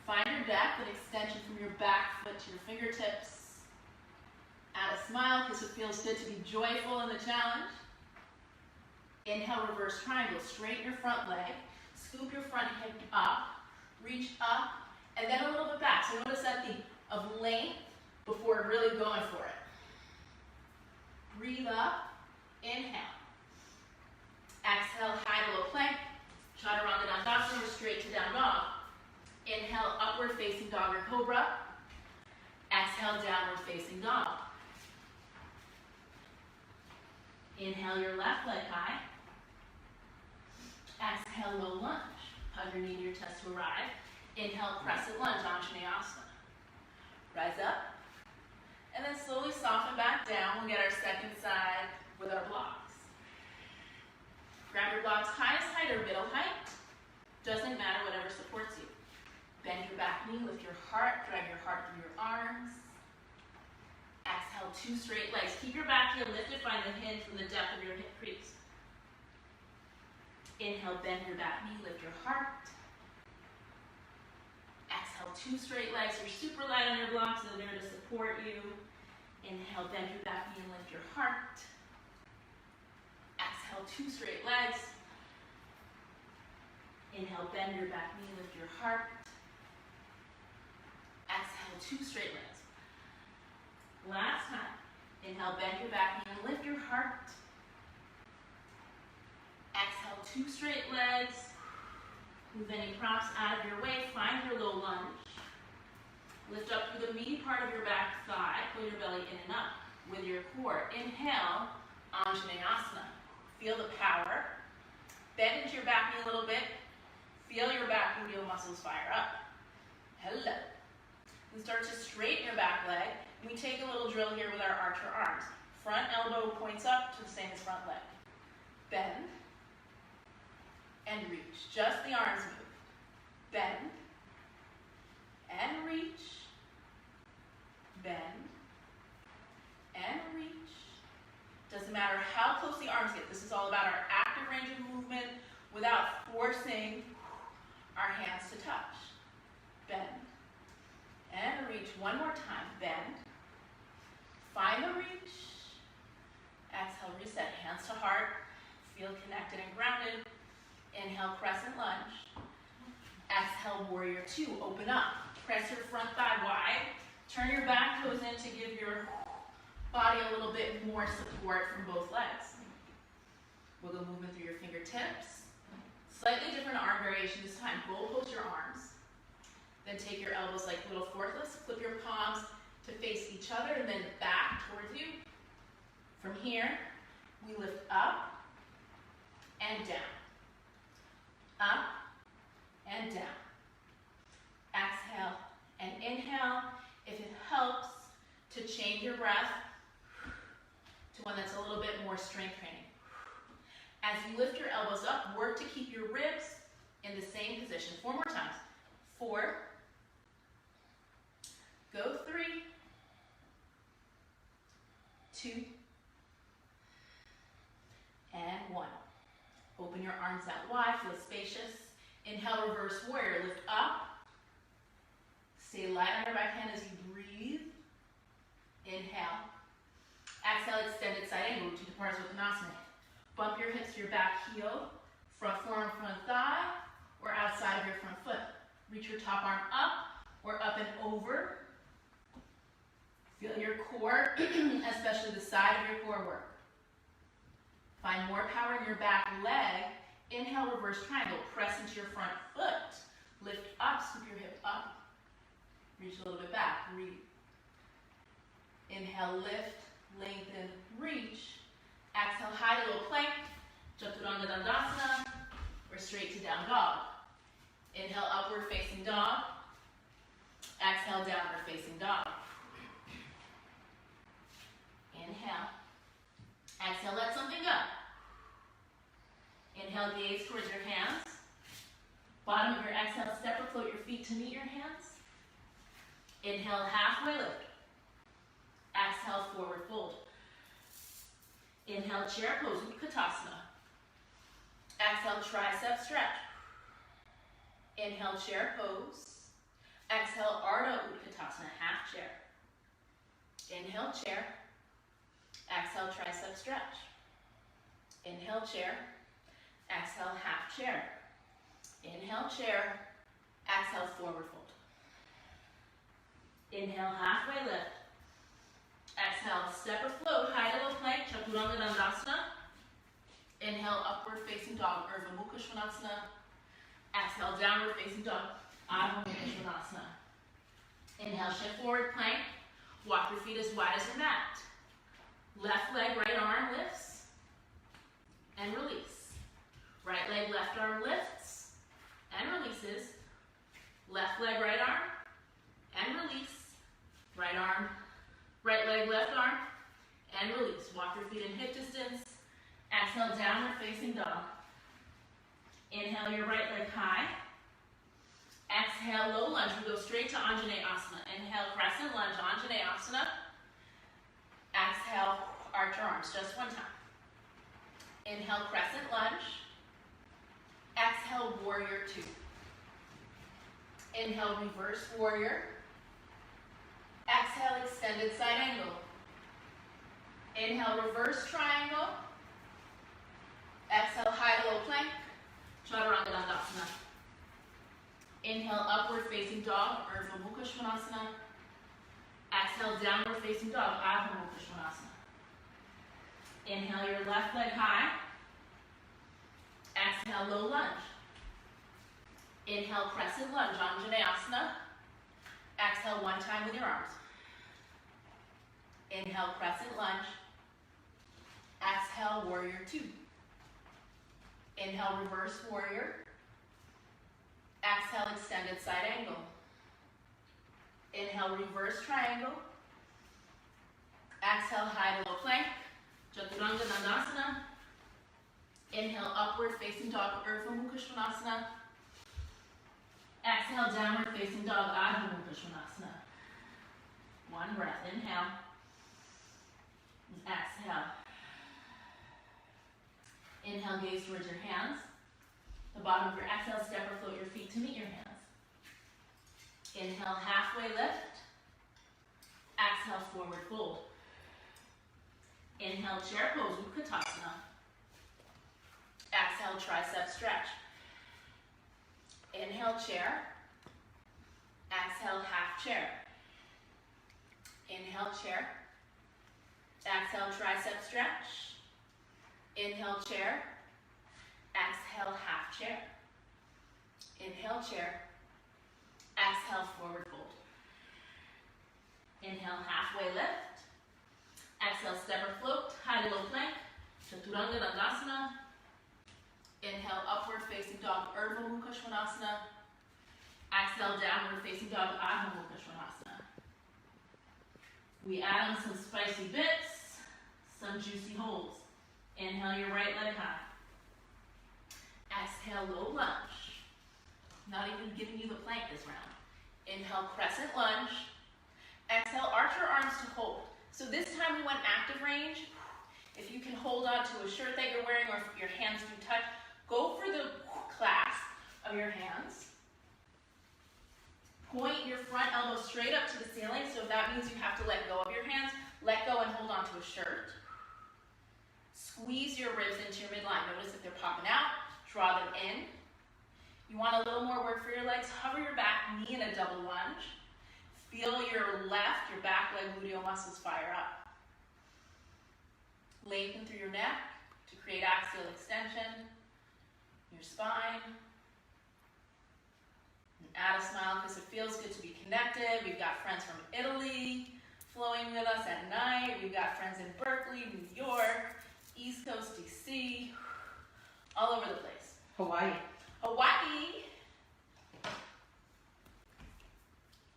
Find your depth and extension from your back foot to your fingertips. Add a smile because it feels good to be joyful in the challenge. Inhale, reverse triangle. Straighten your front leg. Scoop your front hip up. Reach up and then a little bit back. So notice that the of length before really going for it. Breathe up, inhale. Exhale, high to low plank, chaturanga dandasana, or straight to down dog. Inhale, upward facing dog or cobra. Exhale, downward facing dog. Inhale your left leg high. Exhale, low lunge. Hug your knee to your chest to arrive. Inhale, crescent lunge, Anjaneyasana. Rise up. And then slowly soften back down. We'll get our second side with our blocks. Grab your blocks highest height or middle height. Doesn't matter, whatever supports you. Bend your back knee, lift your heart, drag your heart through your arms. Exhale, 2 straight legs. Keep your back heel lifted, find the hinge from the depth of your hip crease. Inhale, bend your back knee, lift your heart. Exhale, 2 straight legs. You're super light on your blocks, they're there to support you. Inhale, bend your back knee and lift your heart. Exhale, 2 straight legs. Inhale, bend your back knee, lift your heart. Exhale, 2 straight legs. Last time. Inhale, bend your back knee and lift your heart. Exhale, 2 straight legs. Move any props out of your way. Find your low lunge. Lift up through the meaty part of your back thigh. Pull your belly in and up with your core. Inhale, Anjaneyasana. Feel the power. Bend into your back knee a little bit. Feel your back gluteal muscles fire up. Hello. And start to straighten your back leg. We take a little drill here with our archer arms. Front elbow points up to the same as front leg. Bend and reach. Just the arms move. Bend and reach. Bend and reach. Doesn't matter how close the arms get. This is all about our active range of movement without forcing our hands to touch. Bend and reach. One more time. Bend. Find the reach. Exhale, reset. Hands to heart. Feel connected and grounded. Inhale, crescent lunge. Exhale, warrior 2. Open up. Press your front thigh wide. Turn your back toes in to give your body a little bit more support from both legs. Wiggle movement through your fingertips. Slightly different arm variation this time. Goal post your arms. Then take your elbows like little forklifts. Flip your palms to face each other and then back towards you. From here, we lift up and down. Up and down. Exhale and inhale. If it helps to change your breath to one that's a little bit more strength training. As you lift your elbows up, work to keep your ribs in the same position. 4 more times. 4. Go 3. 2. And 1. Open your arms out wide, feel spacious. Inhale, reverse warrior. Lift up. Stay light on your right hand as you breathe. Inhale. Exhale, extended side angle, Utthita Parasuttanasana. Bump your hips to your back heel, front forearm, front thigh, or outside of your front foot. Reach your top arm up or up and over. Feel your core, especially the side of your core work. Find more power in your back leg. Inhale, reverse triangle. Press into your front foot. Lift up, scoop your hip up. Reach a little bit back. Breathe. Inhale, lift, lengthen, reach. Exhale, high to low plank. Chaturanga Dandasana, or straight to down dog. Inhale, upward facing dog. Exhale, downward facing dog. Inhale. Exhale, let something go. Inhale, gaze towards your hands. Bottom of your exhale, step or float your feet to meet your hands. Inhale, halfway lift. Exhale, forward fold. Inhale, chair pose, Utkatasana. Exhale, tricep stretch. Inhale, chair pose. Exhale, Ardha Utkatasana, half chair. Inhale, chair. Exhale, tricep stretch. Inhale, chair. Exhale, half chair. Inhale, chair. Exhale, forward fold. Inhale, halfway lift. Exhale, step or float, high to low plank, Chaturanga Dandasana. Inhale, upward facing dog, Urdhva Mukha Svanasana. Exhale, downward facing dog, Adho Mukha Svanasana. Inhale, shift forward plank. Walk your feet as wide as your mat. Left leg, right arm lifts and release. Right leg, left arm lifts and releases. Left leg, right arm and release. Right arm, right leg, left arm and release. Walk your feet in hip distance. Exhale, downward facing dog. Inhale your right leg high. Exhale, low lunge. We go straight to Anjaneyasana. Inhale, Crescent Lunge, Anjaneyasana. Exhale, arch your arms, just one time. Inhale, Crescent Lunge. Exhale, Warrior Two. Inhale, Reverse Warrior. Exhale, Extended Side Angle. Inhale, Reverse Triangle. Exhale, High to Low Plank, Chaturanga Dandasana. Inhale, Upward Facing Dog, Urdhva Mukha Svanasana. Exhale, Downward Facing Dog, Adho Mukha Svanasana. Inhale your left leg high. Exhale, low lunge. Inhale, Crescent Lunge, Anjaneyasana. Exhale, one time with your arms. Inhale, Crescent Lunge. Exhale, Warrior Two. Inhale, Reverse Warrior. Exhale, Extended Side Angle. Inhale, Reverse Triangle. Exhale, High to Low Plank, Chaturanga Dandasana. Inhale, Upward Facing Dog, Urdhva Mukha Svanasana. Exhale, Downward Facing Dog, Adho Mukha Svanasana. One breath, inhale. Exhale. Inhale, gaze towards your hands. The bottom of your exhale, step or float your feet to meet your hands. Inhale, halfway lift. Exhale, forward fold. Inhale, chair pose, Utkatasana. Exhale, tricep stretch. Inhale, chair. Exhale, half chair. Inhale, chair. Exhale, tricep stretch. Inhale, chair. Exhale, half chair. Inhale, chair. Exhale, forward fold. Inhale, halfway lift. Exhale, step or float, high to low plank, Chaturanga Dandasana. Inhale, upward facing dog, Urdhva Mukha Svanasana. Exhale, downward facing dog, Adho Mukha Svanasana. We add on some spicy bits, some juicy holds. Inhale your right leg high. Exhale, low lunge. Not even giving you the plank this round. Inhale, Crescent Lunge. Exhale, arch your arms to hold. So this time we went active range. If you can hold on to a shirt that you're wearing or if your hands do touch, go for the clasp of your hands. Point your front elbow straight up to the ceiling. So if that means you have to let go of your hands, let go and hold on to a shirt. Squeeze your ribs into your midline. Notice if they're popping out, draw them in. You want a little more work for your legs, hover your back knee in a double lunge. Feel your back leg gluteal muscles fire up. Lengthen through your neck to create axial extension, your spine. And add a smile because it feels good to be connected. We've got friends from Italy flowing with us at night. We've got friends in Berkeley, New York, East Coast, DC, all over the place. Hawaii. Hawaii.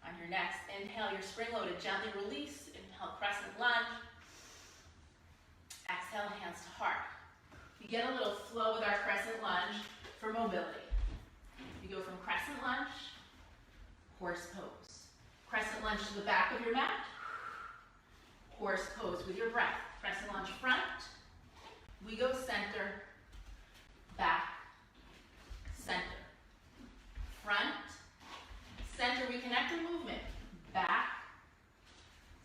On your next inhale, your spring loaded, gently release. Inhale, Crescent Lunge. Exhale, hands to heart. We get a little flow with our Crescent Lunge for mobility. You go from Crescent Lunge, Horse Pose. Crescent Lunge to the back of your mat. Horse Pose with your breath. Crescent Lunge front. We go center, back, center. Front, center, we connect the movement. Back,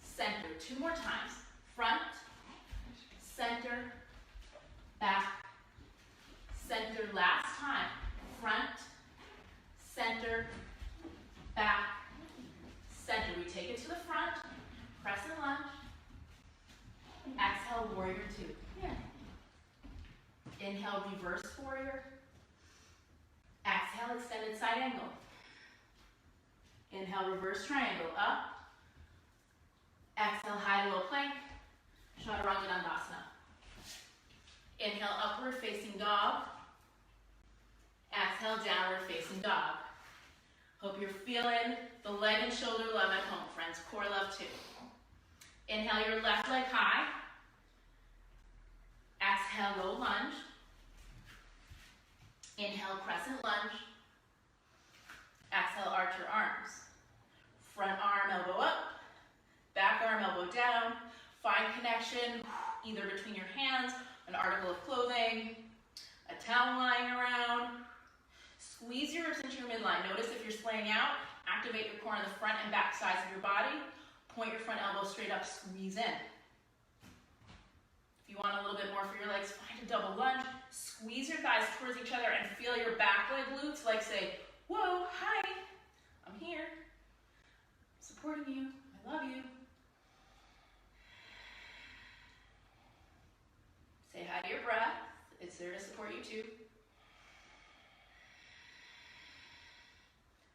center. Two more times. Front, center, back, center. Last time. Front, center, back, center. We take it to Crescent lunge. Exhale, warrior two. Yeah. Inhale, reverse warrior. Exhale, extended side angle. Inhale, reverse triangle, up. Exhale, high to low plank. Chaturanga Dandasana. Inhale, upward facing dog. Exhale, downward facing dog. Hope you're feeling the leg and shoulder love at home, friends. Core love too. Inhale your left leg high. Exhale, low lunge. Inhale, crescent lunge. Exhale, arch your arms. Front arm, elbow up. Back arm, elbow down. Find connection either between your hands, an article of clothing, a towel lying around. Squeeze your ribs into your midline. Notice if you're splaying out, activate your core on the front and back sides of your body. Point your front elbow straight up, squeeze in. If you want a little bit more for your legs, find a double lunge. Squeeze your thighs towards each other and feel your back leg glutes like say, whoa, hi, I'm here, supporting you, I love you. Say hi to your breath, it's there to support you too.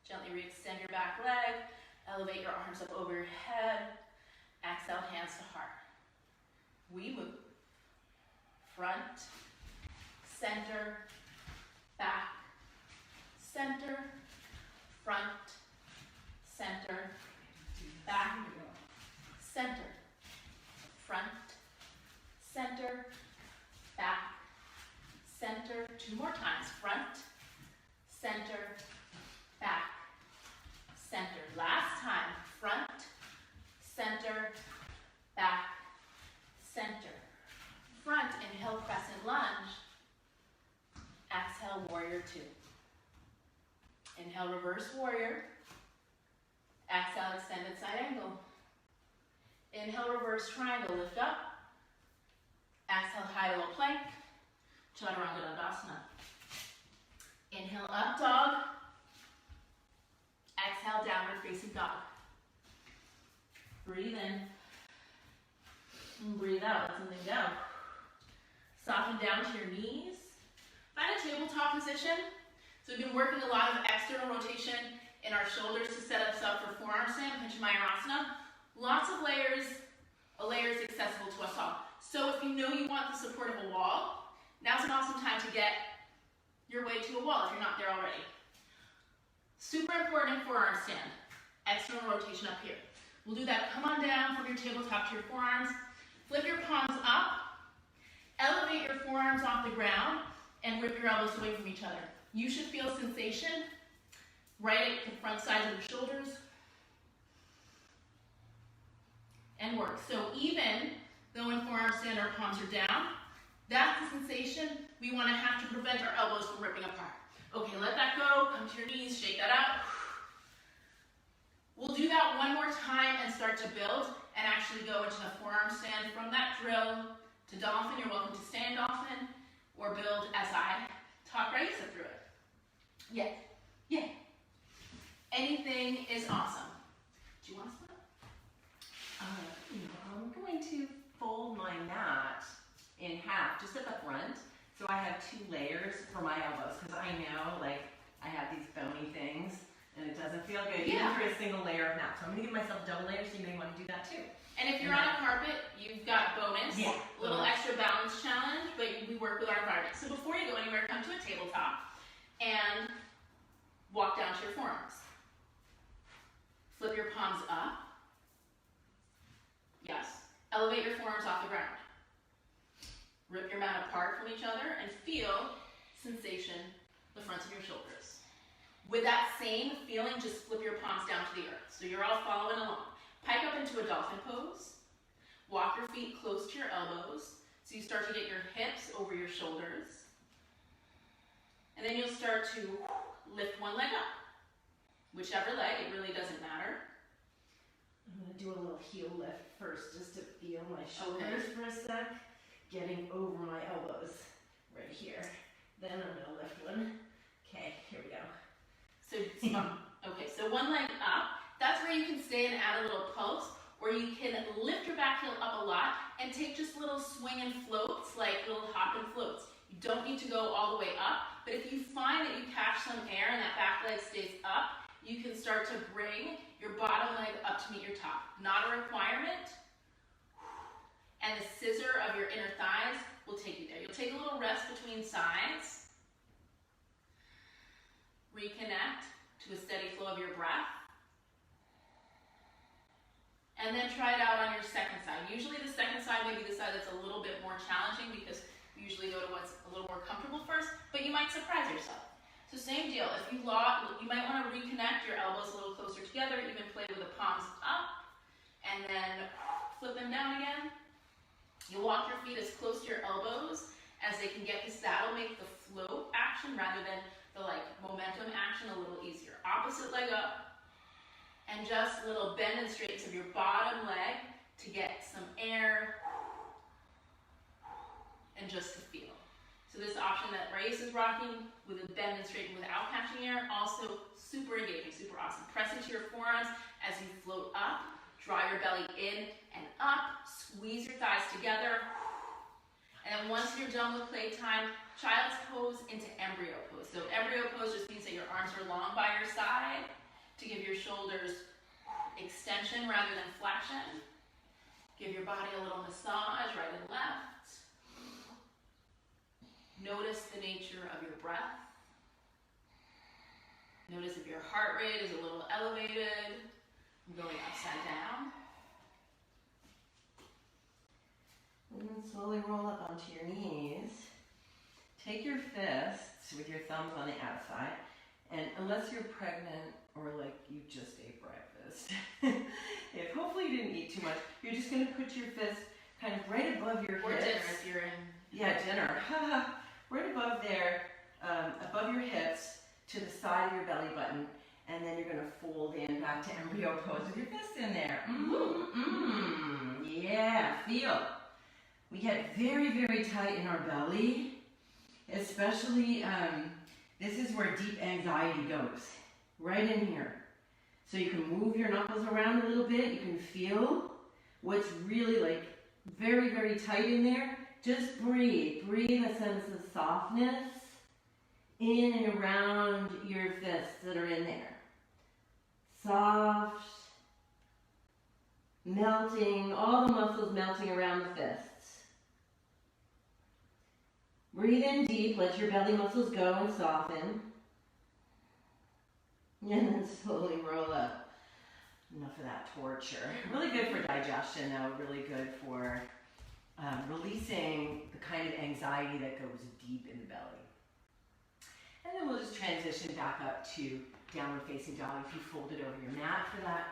Gently re-extend your back leg, elevate your arms up over your head, exhale, hands to heart. We move. Front, center, back, center, front, center, back, center, front, center, back, center. Two more times. Front, center, back, center. Last time. Front, center, back, center. Front, inhale, crescent lunge. Exhale, warrior two. Inhale, reverse warrior. Exhale, extended side angle. Inhale, reverse triangle, lift up. Exhale, high to low plank. Chaturanga Dandasana. Inhale, up dog. Exhale, downward facing dog. Breathe in. And breathe out, let something go. Soften down to your knees. Find a tabletop position. So we've been working a lot of external rotation in our shoulders to set us up for forearm stand, Panchamayurasana. Lots of layers, a layer is accessible to us all. So if you know you want the support of a wall, now's an awesome time to get your way to a wall if you're not there already. Super important in forearm stand. External rotation up here. We'll do that. Come on down from your tabletop to your forearms. Flip your palms up. Elevate your forearms off the ground and rip your elbows away from each other. You should feel sensation right at the front sides of your shoulders. And work. So even though in forearm stand our palms are down, that's the sensation we want to have to prevent our elbows from ripping apart. Okay, let that go. Come to your knees, shake that out. We'll do that one more time and start to build and actually go into the forearm stand from that drill to dolphin. You're welcome to stand dolphin or build as I talk Raissa through it. Yeah, yeah. Anything is awesome. Do you want to start? I'm going to fold my mat in half, just at the front, so I have two layers for my elbows, because I know, like, I have these bony things, and it doesn't feel good, even through a single layer of mat. So I'm going to give myself a double layer, so you may want to do that too. And if you're on a carpet, you've got bonus, little extra balance challenge, but we work with our environment. So before you go anywhere, come to a tabletop and walk down to your forearms. Flip your palms up. Yes. Elevate your forearms off the ground. Rip your mat apart from each other and feel sensation the fronts of your shoulders. With that same feeling, just flip your palms down to the earth. So you're all following along. Pike up into a dolphin pose. Walk your feet close to your elbows. So you start to get your hips over your shoulders. And then you'll start to lift one leg up. Whichever leg, it really doesn't matter. I'm going to do a little heel lift first, just to feel my shoulders for a sec. Getting over my elbows right here. Then I'm going to lift one. Okay, here we go. So, okay, so one leg up. That's where you can stay and add a little pulse. Or you can lift your back heel up a lot and take just little swing and floats, like little hop and floats. You don't need to go all the way up, but if you find that you catch some air and that back leg stays up, you can start to bring your bottom leg up to meet your top. Not a requirement. And the scissor of your inner thighs will take you there. You'll take a little rest between sides. Reconnect to a steady flow of your breath. And then try it out on your second side. Usually the second side may be the side that's a little bit more challenging because we usually go to what's a little more comfortable first, but you might surprise yourself. So same deal, if you might want to reconnect your elbows a little closer together, even play with the palms up, and then flip them down again. You walk your feet as close to your elbows as they can get, because that'll make the float action rather than the momentum action a little easier. Opposite leg up. And just little bend and straightens of your bottom leg to get some air and just to feel. So this option that Raissa is rocking with a bend and straighten without catching air, also super engaging, super awesome. Press into your forearms as you float up, draw your belly in and up, squeeze your thighs together. And then once you're done with playtime, child's pose into embryo pose. So embryo pose just means that your arms are long by your side, to give your shoulders extension rather than flexion. Give your body a little massage right and left. Notice the nature of your breath. Notice if your heart rate is a little elevated, going upside down. And then slowly roll up onto your knees. Take your fists with your thumbs on the outside, and unless you're pregnant or you just ate breakfast, if hopefully you didn't eat too much, you're just going to put your fist kind of right above your hips. Or dinner if you're in. Yeah, dinner. Right above there, above your hips to the side of your belly button, and then you're going to fold in back to embryo pose with your fist in there. Yeah, feel. We get very, very tight in our belly, especially this is where deep anxiety goes. Right in here. So you can move your knuckles around a little bit. You can feel what's really very, very tight in there. Just breathe. Breathe a sense of softness in and around your fists that are in there. Soft, melting, all the muscles melting around the fists. Breathe in deep. Let your belly muscles go and soften. And then slowly roll up. Enough of that torture. Really good for digestion though, really good for releasing the kind of anxiety that goes deep in the belly. And then we'll just transition back up to downward facing dog. If you fold it over your mat for that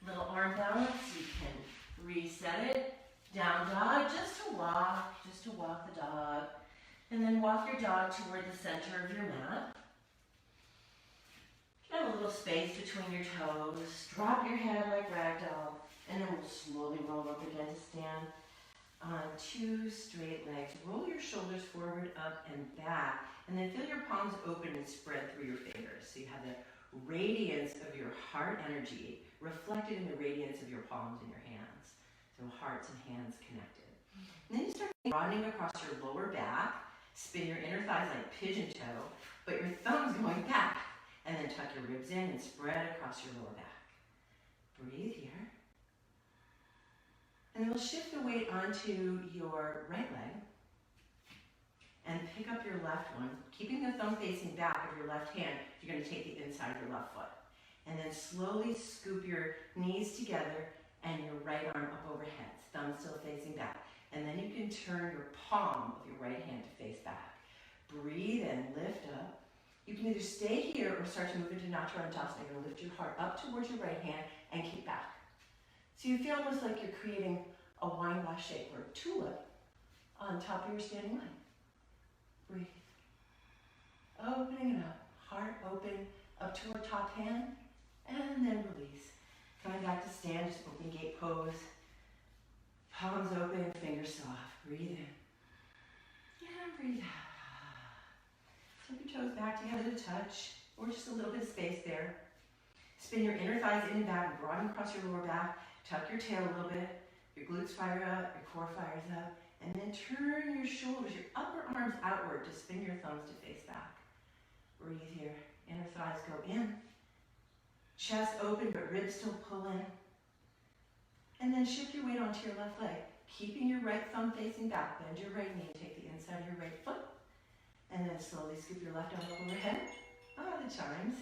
little arm balance, you can reset it. Down dog, just to walk the dog. And then walk your dog toward the center of your mat. Have a little space between your toes. Drop your head like ragdoll. And then we'll slowly roll up again to stand on two straight legs. Roll your shoulders forward, up, and back. And then feel your palms open and spread through your fingers. So you have the radiance of your heart energy reflected in the radiance of your palms and your hands. So hearts and hands connected. And then you start broadening across your lower back. Spin your inner thighs like pigeon toe, but your thumbs going back. And then tuck your ribs in and spread across your lower back. Breathe here. And then we'll shift the weight onto your right leg. And pick up your left one. Keeping the thumb facing back of your left hand, you're going to take the inside of your left foot. And then slowly scoop your knees together and your right arm up overhead. Thumb still facing back. And then you can turn your palm of your right hand to face back. Breathe and lift up. You can either stay here or start to move into Natarantasa. You're going to lift your heart up towards your right hand and keep back. So you feel almost like you're creating a wine glass shape or a tulip on top of your standing line. Breathe. Opening it up. Heart open up to our top hand. And then release. Coming back to stand, just open gate pose. Palms open, fingers soft. Breathe in. And breathe out. Take your toes back together to touch, or just a little bit of space there. Spin your inner thighs in and back, broaden across your lower back. Tuck your tail a little bit. Your glutes fire up, your core fires up. And then turn your shoulders, your upper arms outward. Just spin your thumbs to face back. Breathe here. Inner thighs go in. Chest open, but ribs still pull in. And then shift your weight onto your left leg. Keeping your right thumb facing back. Bend your right knee. Take the inside of your right foot. And then slowly scoop your left arm overhead. Ah, the chimes.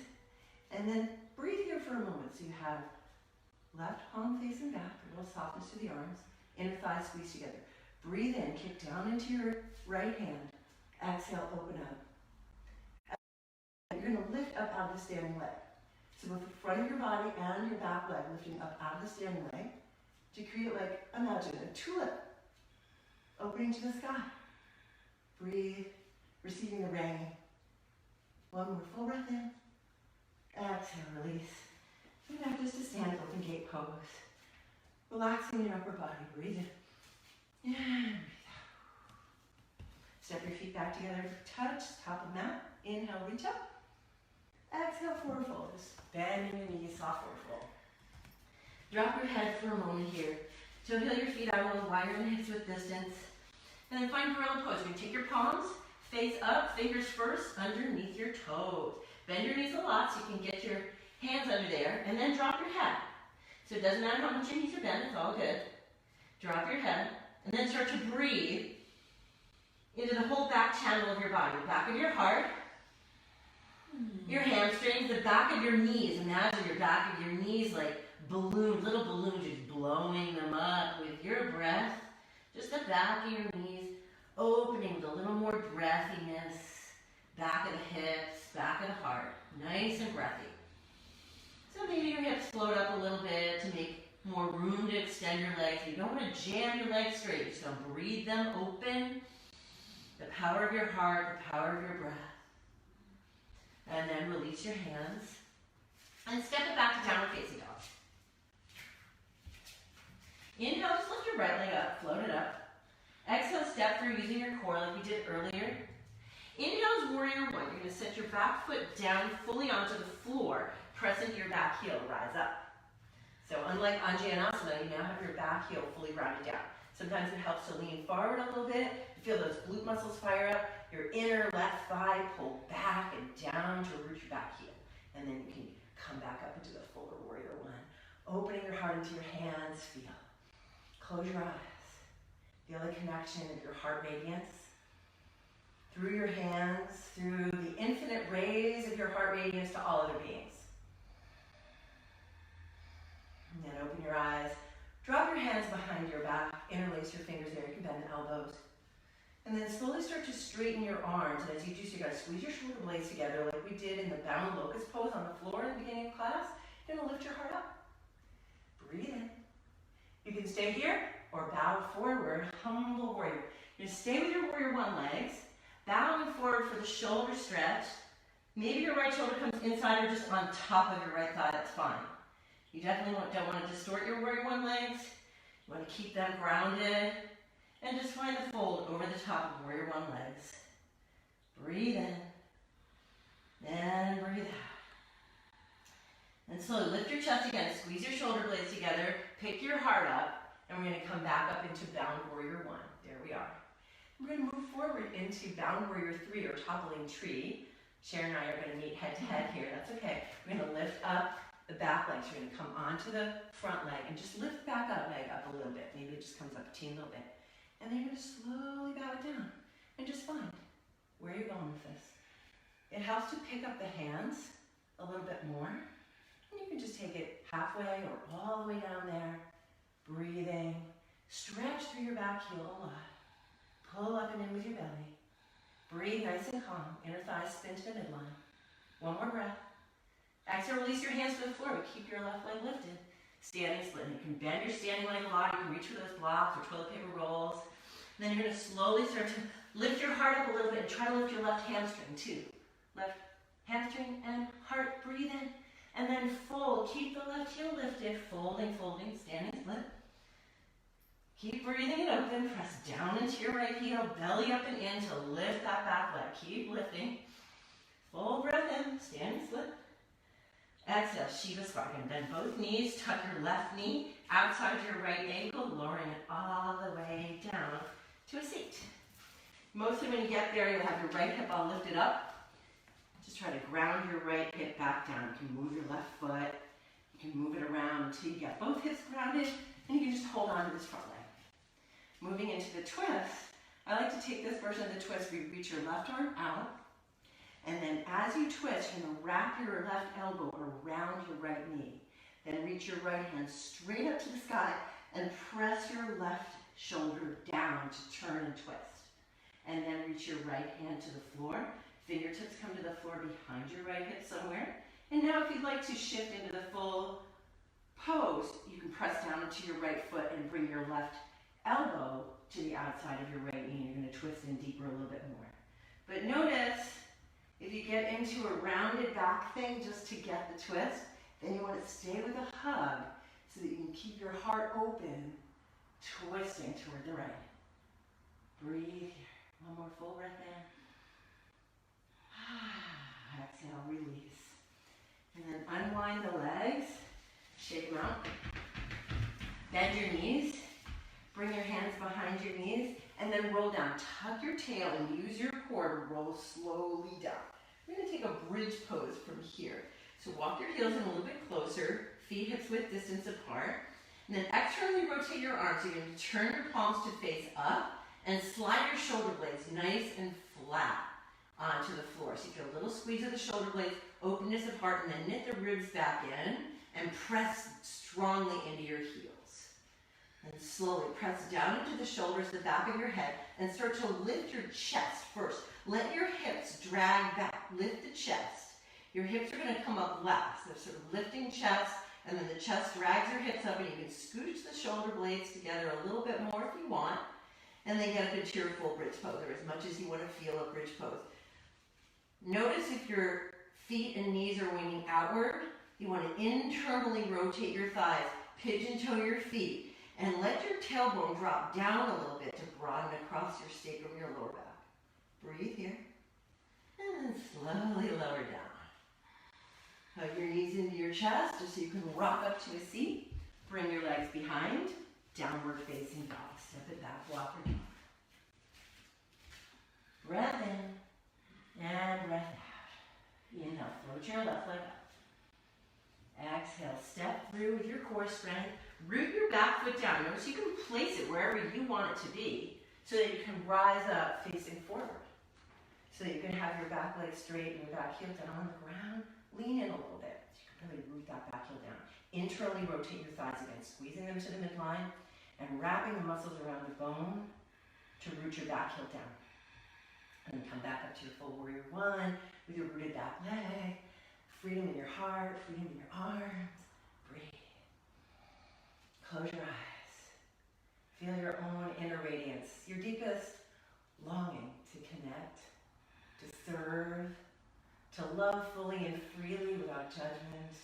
And then breathe here for a moment. So you have left palm facing back, a little softness to the arms. Inner thighs squeeze together. Breathe in, kick down into your right hand. Exhale, open up. You're going to lift up out of the standing leg. So both the front of your body and your back leg lifting up out of the standing leg to create, like, imagine a tulip opening to the sky. Breathe, receiving the rain. One more full breath in. Exhale, release. And back just to stand, open gate pose. Relaxing your upper body. Breathe in. And breathe out. Step your feet back together. Touch, top of mat. Inhale, reach up. Exhale, forward fold. Just bending your knees, soft forward fold. Drop your head for a moment here. So heel your feet out a little wider than hips with distance. And then find parallel pose. You're going to take your palms, face up, fingers first, underneath your toes. Bend your knees a lot so you can get your hands under there. And then drop your head. So it doesn't matter how much your knees are bent, it's all good. Drop your head. And then start to breathe into the whole back channel of your body. Back of your heart, your hamstrings, the back of your knees. Imagine your back of your knees like balloons, little balloons, just blowing them up with your breath. Just the back of your knees, opening with a little more breathiness. Back of the hips, back of the heart. Nice and breathy. So maybe your hips float up a little bit to make more room to extend your legs. You don't want to jam your legs straight. You're just going to breathe them open. The power of your heart, the power of your breath. And then release your hands. And step it back to downward facing dog. Inhale, just lift your right leg up, float it up. Exhale, step through using your core like we did earlier. Inhale is warrior one. You're going to set your back foot down fully onto the floor. Press into your back heel, rise up. So unlike Anjaneyasana, you now have your back heel fully rounded down. Sometimes it helps to lean forward a little bit. Feel those glute muscles fire up. Your inner left thigh pull back and down to root your back heel. And then you can come back up into the fuller warrior one. Opening your heart into your hands, feel. Close your eyes. Feel the connection of your heart radiance. Through your hands, through the infinite rays of your heart radiance to all other beings. And then open your eyes. Drop your hands behind your back. Interlace your fingers there. You can bend the elbows. And then slowly start to straighten your arms. And as you do so, you got to squeeze your shoulder blades together like we did in the bound locust pose on the floor in the beginning of class. You're going to lift your heart up. Breathe in. You can stay here or bow forward, humble warrior. You're going to stay with your warrior one legs. Bowing forward for the shoulder stretch. Maybe your right shoulder comes inside or just on top of your right thigh. That's fine. You definitely don't want to distort your warrior one legs. You want to keep them grounded. And just find the fold over the top of warrior one legs. Breathe in. And breathe out. And slowly lift your chest again. Squeeze your shoulder blades together. Pick your heart up. And we're going to come back up into bound warrior one. There we are. We're going to move forward into bound warrior 3 or toppling tree. Sharon and I are going to meet head to head here. That's okay. We're going to lift up the back legs. You're going to come onto the front leg and just lift the back up leg up a little bit. Maybe it just comes up a teeny little bit. And then you're going to slowly bow it down and just find where you're going with this. It helps to pick up the hands a little bit more. And you can just take it halfway or all the way down there. Breathing. Stretch through your back heel a lot. Pull up and in with your belly. Breathe nice and calm. Inner thighs spin to the midline. One more breath. Exhale, release your hands to the floor, but keep your left leg lifted. Standing split. You can bend your standing leg a lot. You can reach for those blocks or toilet paper rolls. And then you're going to slowly start to lift your heart up a little bit and try to lift your left hamstring too. Left hamstring and heart. Breathe in. And then fold. Keep the left heel lifted. Folding, folding, standing split. Keep breathing it open. Press down into your right heel. Belly up and in to lift that back leg. Keep lifting. Full breath in. Standing split. Exhale, Shiva Spartan. Bend both knees. Tuck your left knee. outside of your right ankle, lowering it all the way down to a seat. Mostly when you get there, you'll have your right hip all lifted up. Just try to ground your right hip back down. You can move your left foot. You can move it around until you get both hips grounded, and you can just hold on to this front leg. Moving into the twist, I like to take this version of the twist where you reach your left arm out, and then as you twist, you're going to wrap your left elbow around your right knee. Then reach your right hand straight up to the sky and press your left shoulder down to turn and twist. And then reach your right hand to the floor. Fingertips come to the floor behind your right hip somewhere. And now if you'd like to shift into the full pose, you can press down into your right foot and bring your left elbow to the outside of your right knee. You're going to twist in deeper a little bit more. But notice, if you get into a rounded back thing just to get the twist, then you want to stay with a hug so that you can keep your heart open, twisting toward the right. Breathe here. One more full breath in. Exhale, release. And then unwind the legs, shake them out. Bend your knees. Bring your hands behind your knees, and then roll down. Tuck your tail and use your core to roll slowly down. We're going to take a bridge pose from here. So walk your heels in a little bit closer, feet hips width distance apart, and then externally rotate your arms. You're going to turn your palms to face up and slide your shoulder blades nice and flat onto the floor. So you feel a little squeeze of the shoulder blades, openness of heart, and then knit the ribs back in and press strongly into your heels. And slowly press down into the shoulders, the back of your head, and start to lift your chest first. Let your hips drag back. Lift the chest. Your hips are going to come up last. They're sort of lifting chest, and then the chest drags your hips up, and you can scooch the shoulder blades together a little bit more if you want, and then get up into your full bridge pose, or as much as you want to feel a bridge pose. Notice if your feet and knees are winging outward, you want to internally rotate your thighs, pigeon toe your feet, and let your tailbone drop down a little bit to broaden across your sacrum, your lower back. Breathe here. And then slowly lower down. Hug your knees into your chest just so you can rock up to a seat. Bring your legs behind. Downward facing dog. Step it back, walk or dog. Breath in and breath out. Inhale, float your left leg up. Exhale, step through with your core strength. Root your back foot down. Notice you can place it wherever you want it to be so that you can rise up facing forward. So that you can have your back leg straight and your back heel down on the ground. Lean in a little bit so you can really root that back heel down. Internally rotate your thighs again, squeezing them to the midline and wrapping the muscles around the bone to root your back heel down. And then come back up to your full warrior one with your rooted back leg. Freedom in your heart, freedom in your arms. Breathe. Close your eyes. Feel your own inner radiance, your deepest longing to connect, to serve, to love fully and freely without judgment,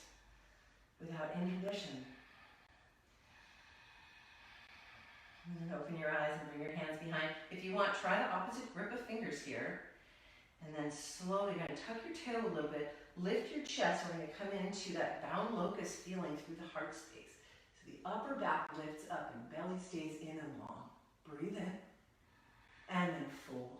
without inhibition. And then open your eyes and bring your hands behind. If you want, try the opposite grip of fingers here. And then slowly, you're going to tuck your tail a little bit, lift your chest. We're going to come into that bound locust feeling through the heart space. So the upper back lifts up and belly stays in and long. Breathe in and then fold.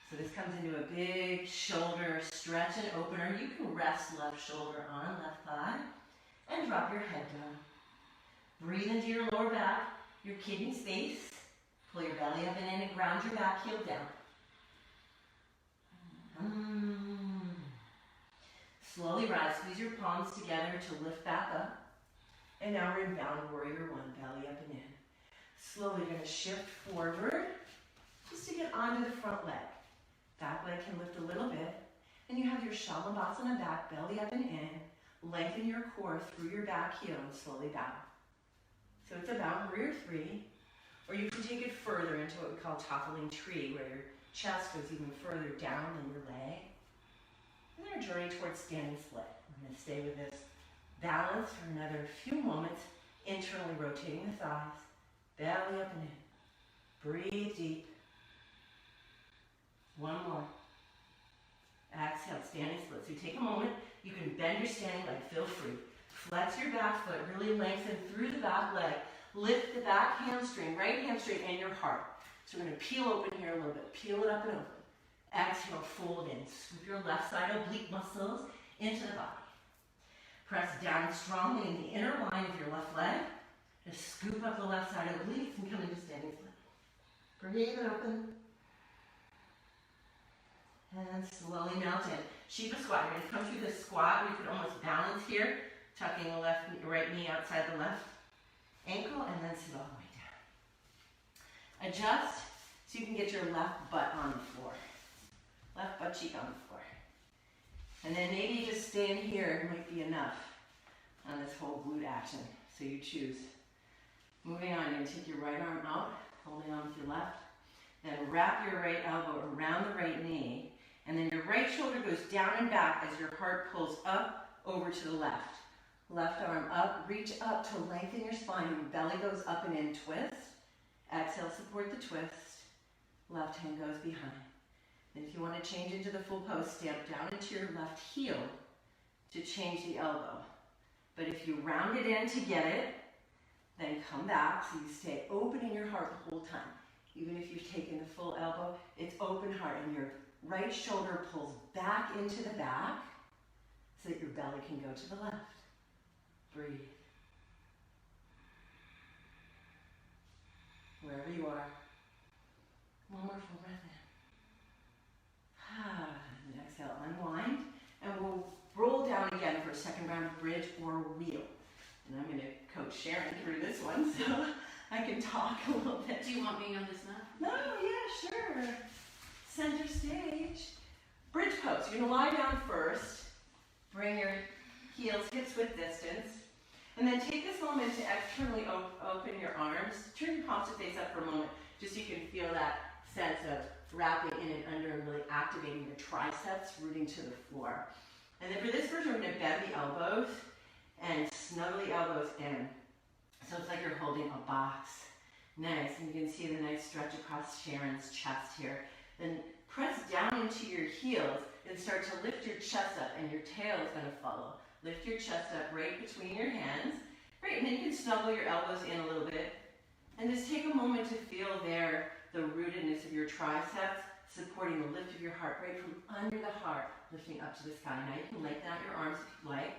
So this comes into a big shoulder stretch and opener. You can rest left shoulder on left thigh and drop your head down. Breathe into your lower back, your kidney space. Pull your belly up and in and ground your back heel down. Slowly rise, squeeze your palms together to lift back up. And now we're in bound warrior one, belly up and in. Slowly going to shift forward just to get onto the front leg. Back leg can lift a little bit. And you have your Shalabhasana back, belly up and in. Lengthen your core through your back heel and slowly bow. So it's a bound warrior three. Or you can take it further into what we call toppling tree, where your chest goes even further down than your leg. And then our journey towards standing split. We're going to stay with this balance for another few moments, internally rotating the thighs, belly up and in. Breathe deep. One more. Exhale, standing split. So you take a moment, you can bend your standing leg, feel free. Flex your back foot, really lengthen through the back leg. Lift the back hamstring, right hamstring, and your heart. So we're going to peel open here a little bit. Peel it up and open. Exhale, fold in. Scoop your left side oblique muscles into the body. Press down strongly in the inner line of your left leg. Just scoop up the left side obliques and come into standing flat. Breathe it open. And slowly melt in. Shiva squat. You're going to come through this squat. You could almost balance here, tucking the right knee outside the left ankle, and then sit all the way down. Adjust so you can get your left butt on the floor. Left butt cheek on the floor. And then maybe just staying here might be enough on this whole glute action. So you choose. Moving on, you're going to take your right arm out, holding on with your left. Then wrap your right elbow around the right knee. And then your right shoulder goes down and back as your heart pulls up over to the left. Left arm up, reach up to lengthen your spine. Your belly goes up and in, twist. Exhale, support the twist. Left hand goes behind. And if you want to change into the full pose, step down into your left heel to change the elbow. But if you round it in to get it, then come back so you stay open in your heart the whole time. Even if you've taken the full elbow, it's open heart and your right shoulder pulls back into the back so that your belly can go to the left. Breathe. Wherever you are. One more full breath in. And exhale, unwind. And we'll roll down again for a second round of bridge or wheel. And I'm going to coach Sharon through this one so I can talk a little bit. Do you want me on this mat? No, yeah, sure. Center stage. Bridge pose. You're going to lie down first. Bring your heels hips width distance. And then take this moment to externally open your arms. Turn your palms to face up for a moment, just so you can feel that sense of wrapping in and under and really activating your triceps, rooting to the floor. And then for this version, we're going to bend the elbows and snuggle the elbows in. So it's like you're holding a box. Nice. And you can see the nice stretch across Sharon's chest here. Then press down into your heels and start to lift your chest up, and your tail is going to follow. Lift your chest up right between your hands. Right, and then you can snuggle your elbows in a little bit. And just take a moment to feel there the rootedness of your triceps, supporting the lift of your heart right from under the heart, lifting up to the sky. Now you can lengthen out your arms if you like,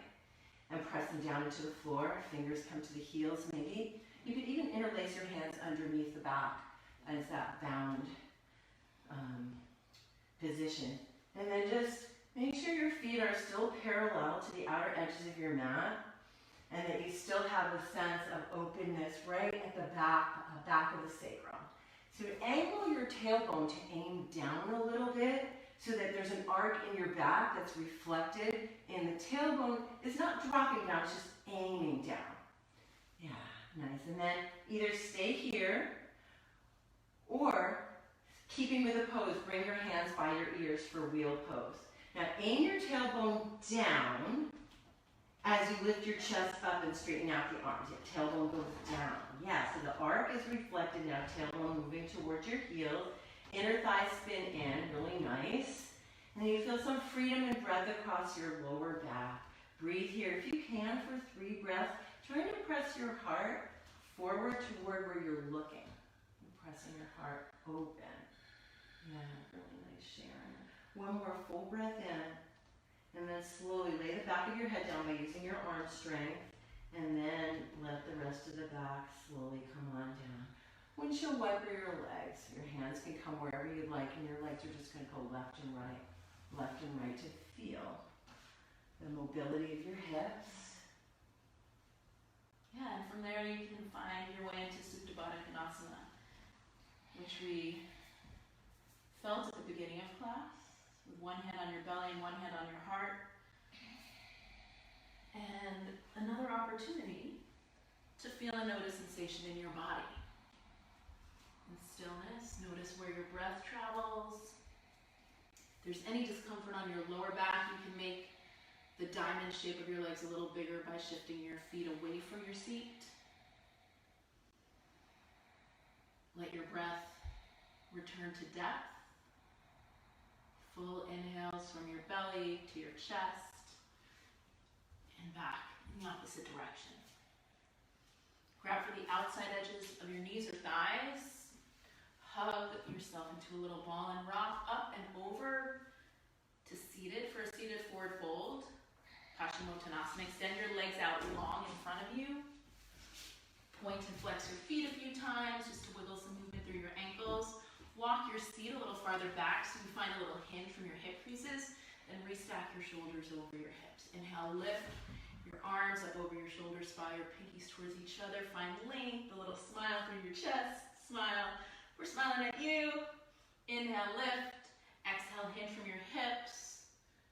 and press them down into the floor. Fingers come to the heels maybe. You could even interlace your hands underneath the back as that bound position. And then just make sure your feet are still parallel to the outer edges of your mat, and that you still have a sense of openness right at the back of the sacrum. So angle your tailbone to aim down a little bit so that there's an arc in your back that's reflected in the tailbone. It's not dropping down, it's just aiming down. Yeah, nice. And then either stay here or, keeping with the pose, bring your hands by your ears for wheel pose. Now aim your tailbone down as you lift your chest up and straighten out the arms. Yeah, tailbone goes down. Yeah, so the arc is reflected now, tailbone moving towards your heels. Inner thigh spin in, really nice. And then you feel some freedom and breath across your lower back. Breathe here if you can for 3 breaths. Try to press your heart forward toward where you're looking. Pressing your heart open. Yeah, really nice, Sharon. One more full breath in. And then slowly lay the back of your head down by using your arm strength. And then let the rest of the back slowly come on down. Windshield wiper your legs. Your hands can come wherever you'd like, and your legs are just going to go left and right to feel the mobility of your hips. Yeah, and from there you can find your way into Supta Baddha Konasana, which we felt at the beginning of class, with one hand on your belly and one hand on your heart. And another opportunity to feel and notice sensation in your body. In stillness, notice where your breath travels. If there's any discomfort on your lower back, you can make the diamond shape of your legs a little bigger by shifting your feet away from your seat. Let your breath return to depth. Full inhales from your belly to your chest and back. in the opposite direction. Grab for the outside edges of your knees or thighs. Hug yourself into a little ball and rock up and over to seated for a seated forward fold. Paschimottanasana. Extend your legs out long in front of you. Point and flex your feet a few times just to wiggle some movement through your ankles. Walk your seat a little farther back so you find a little hinge from your hip creases. Then restack your shoulders over your hips. Inhale, lift your arms up over your shoulders, file your pinkies towards each other. Find length, a little smile through your chest. Smile. We're smiling at you. Inhale, lift. Exhale, hinge from your hips.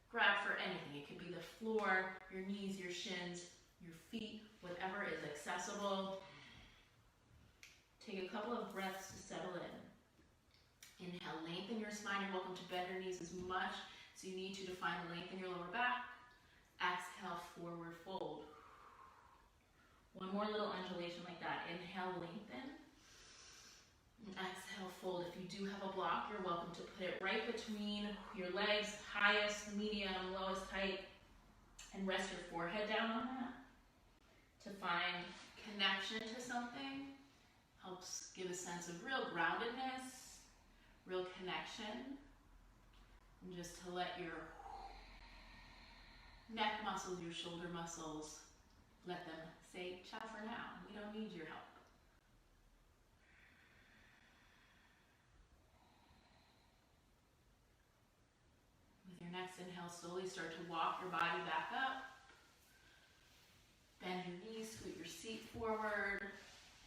Grab for anything. It could be the floor, your knees, your shins, your feet, whatever is accessible. Take a couple of breaths to settle in. Inhale, lengthen your spine. You're welcome to bend your knees as much as you need to find length in your lower back. Exhale, forward fold. One more little undulation like that. Inhale, lengthen. And exhale, fold. If you do have a block, you're welcome to put it right between your legs, highest, medium, lowest height, and rest your forehead down on that to find connection to something. Helps give a sense of real groundedness, real connection, and just to let your neck muscles, your shoulder muscles, let them say, ciao for now. We don't need your help. With your next inhale, slowly start to walk your body back up. Bend your knees, scoot your seat forward,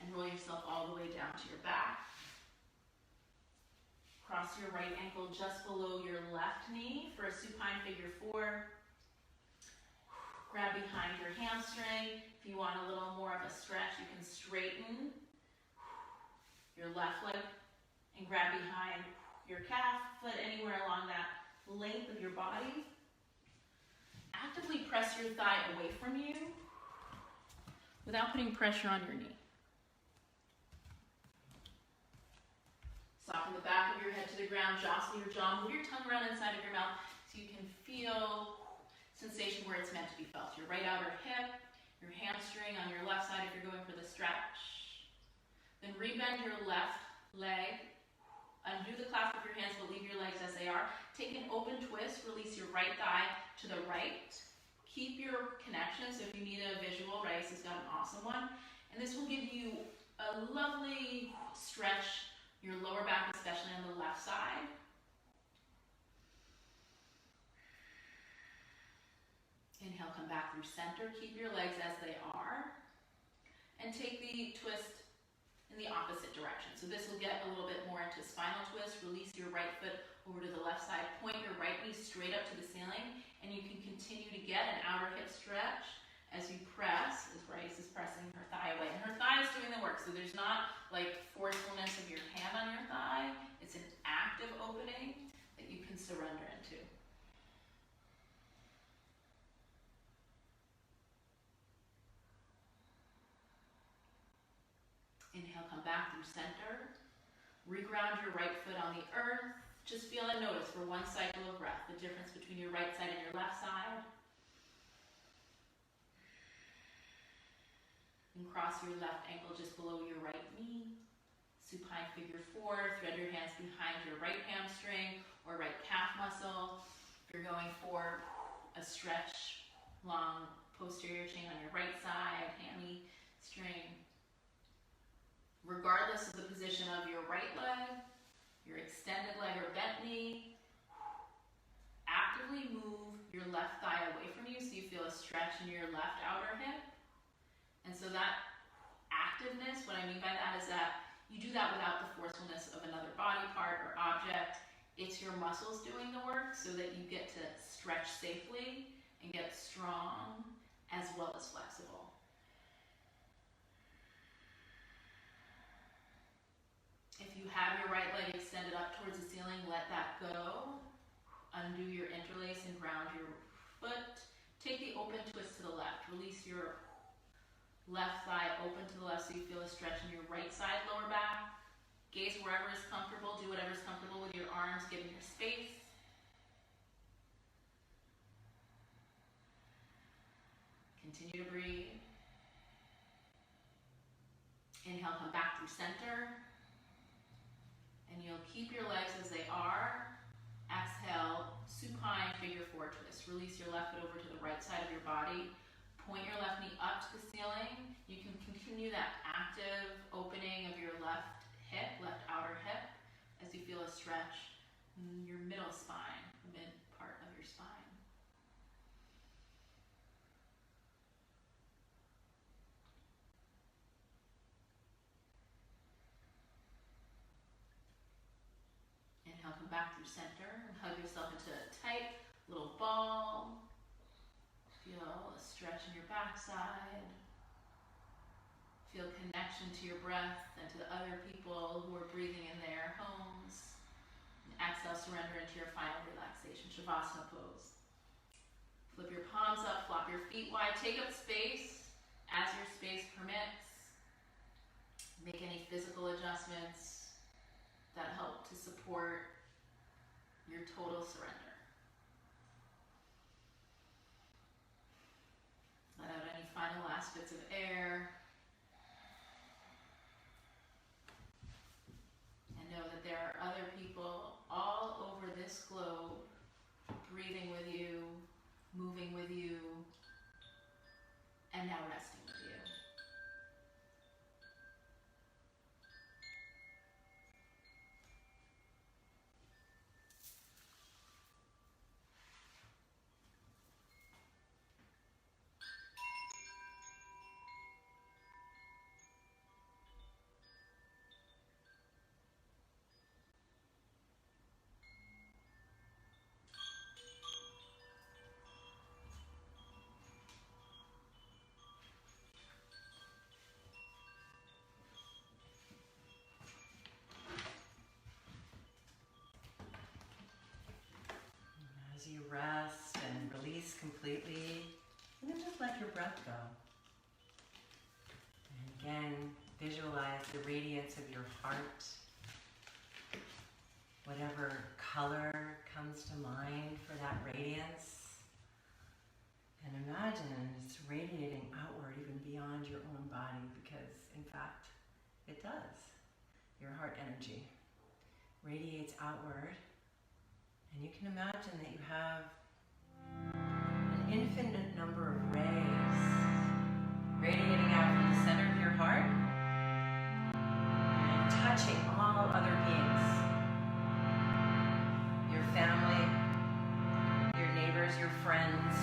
and roll yourself all the way down to your back. Cross your right ankle just below your left knee for a supine figure four. Grab behind your hamstring. If you want a little more of a stretch, you can straighten your left leg and grab behind your calf, foot anywhere along that length of your body. Actively press your thigh away from you without putting pressure on your knee. Soften the back of your head to the ground, jostle your jaw, move your tongue around inside of your mouth so you can feel sensation where it's meant to be felt. Your right outer hip, your hamstring on your left side if you're going for the stretch. Then rebend your left leg. Undo the clasp of your hands, but leave your legs as they are. Take an open twist, release your right thigh to the right. Keep your connection, so if you need a visual, Raissa's got an awesome one. And this will give you a lovely stretch, your lower back, especially on the left side. Inhale, come back through center. Keep your legs as they are. And take the twist in the opposite direction. So this will get a little bit more into spinal twist. Release your right foot over to the left side. Point your right knee straight up to the ceiling. And you can continue to get an outer hip stretch as you press, as Raissa is pressing her thigh away. And her thigh is doing the work. So there's not like forcefulness of your hand on your thigh. It's an active opening that you can surrender into. Inhale, come back through center. Reground your right foot on the earth. Just feel and notice for one cycle of breath the difference between your right side and your left side. And cross your left ankle just below your right knee. Supine figure four. Thread your hands behind your right hamstring or right calf muscle. If you're going for a stretch, long posterior chain on your right side, hammy string. Regardless of the position of your right leg, your extended leg or bent knee, actively move your left thigh away from you so you feel a stretch in your left outer hip. And so that activeness, what I mean by that is that you do that without the forcefulness of another body part or object. It's your muscles doing the work so that you get to stretch safely and get strong as well as flexible. If you have your right leg extended up towards the ceiling, let that go. Undo your interlace and ground your foot. Take the open twist to the left. Release your left thigh open to the left so you feel a stretch in your right side lower back. Gaze wherever is comfortable. Do whatever is comfortable with your arms, giving your space. Continue to breathe. through center. And you'll keep your legs as they are. Exhale, supine figure four twist. Release your left foot over to the right side of your body. Point your left knee up to the ceiling. You can continue that active opening of your left hip, left outer hip, as you feel a stretch in your middle spine, the mid part of your spine. Inhale, come back through center and hug yourself into a tight little ball. Feel a stretch in your backside. Feel connection to your breath and to the other people who are breathing in their homes. And exhale, surrender into your final relaxation, Shavasana pose. Flip your palms up, flop your feet wide, take up space as your space permits. Make any physical adjustments that help to support your total surrender. Let out any final last bits of air. And know that there are other people all over this globe breathing with you, moving with you, and now resting with you. As you rest and release completely, and then just let your breath go. And again, visualize the radiance of your heart. Whatever color comes to mind for that radiance. And imagine it's radiating outward even beyond your own body, because in fact, it does. Your heart energy radiates outward. And you can imagine that you have an infinite number of rays radiating out from the center of your heart and touching all other beings. Your family, your neighbors, your friends,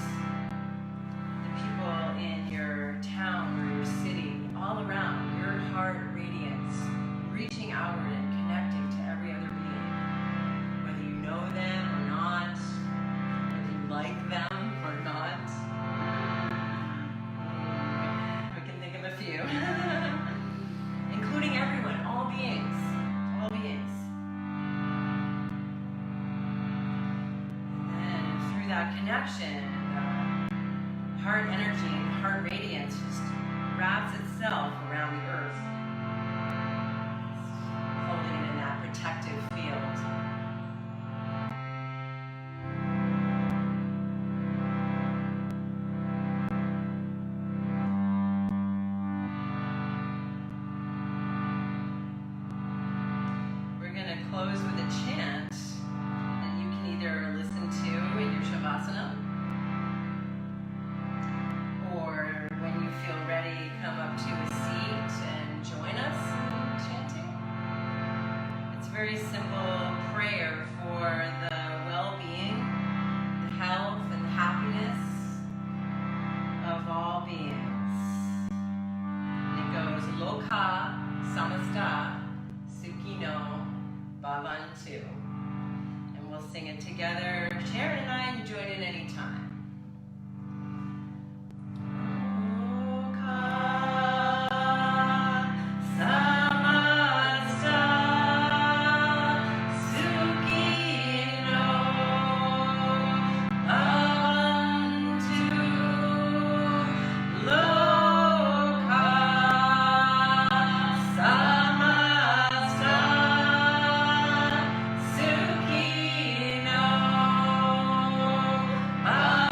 the people in your town or your city, all around. Your heart radiance reaching outward and connecting to every other being. Whether you know them or not, whether you like them or not. We can think of a few. Including everyone, all beings. All beings. And then through that connection, heart energy and heart radiance just wraps itself around the earth, holding it in that protective field. We're going to close with a chant that you can either listen to in your Shavasana, or when you feel ready, come up to a seat and join us in chanting. It's a very simple prayer for the well-being, the health, and the happiness of all beings. And it goes, Loka Samasta Sukhino Bhavantu. And we'll sing it together. Sharon and I, you join in any time. Bye.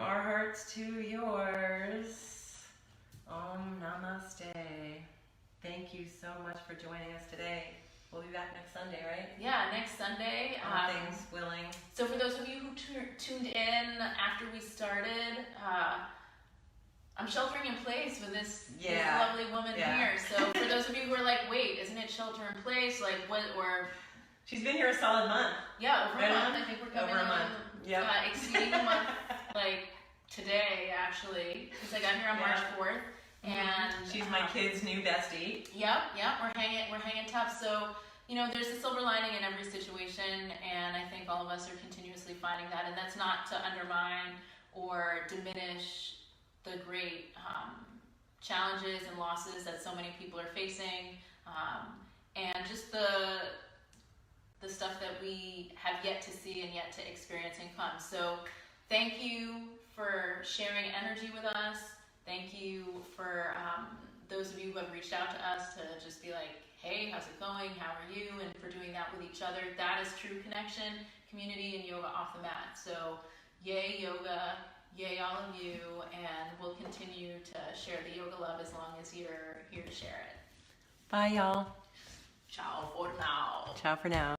our hearts to yours. Om Namaste. Thank you so much for joining us today. We'll be back next Sunday, right? Yeah, next Sunday. All things willing. So for those of you who tuned in after we started, I'm sheltering in place with this lovely woman here. So for those of you who are like, wait, isn't it shelter in place? Like what? Or she's been here a solid month. Yeah, over a month. I think we're coming over a month. Yep. Exceeding a month, like today actually, because I got here on March 4th. And she's my kid's new bestie. Yep, we're hanging tough. So, you know, there's a silver lining in every situation, and I think all of us are continuously finding that. And that's not to undermine or diminish the great challenges and losses that so many people are facing, and just the stuff that we have yet to see and yet to experience and come. So, thank you for sharing energy with us. Thank you for those of you who have reached out to us to just be like, hey, how's it going? How are you? And for doing that with each other. That is true connection, community, and yoga off the mat. So yay yoga, yay all of you, and we'll continue to share the yoga love as long as you're here to share it. Bye, y'all. Ciao for now. Ciao for now.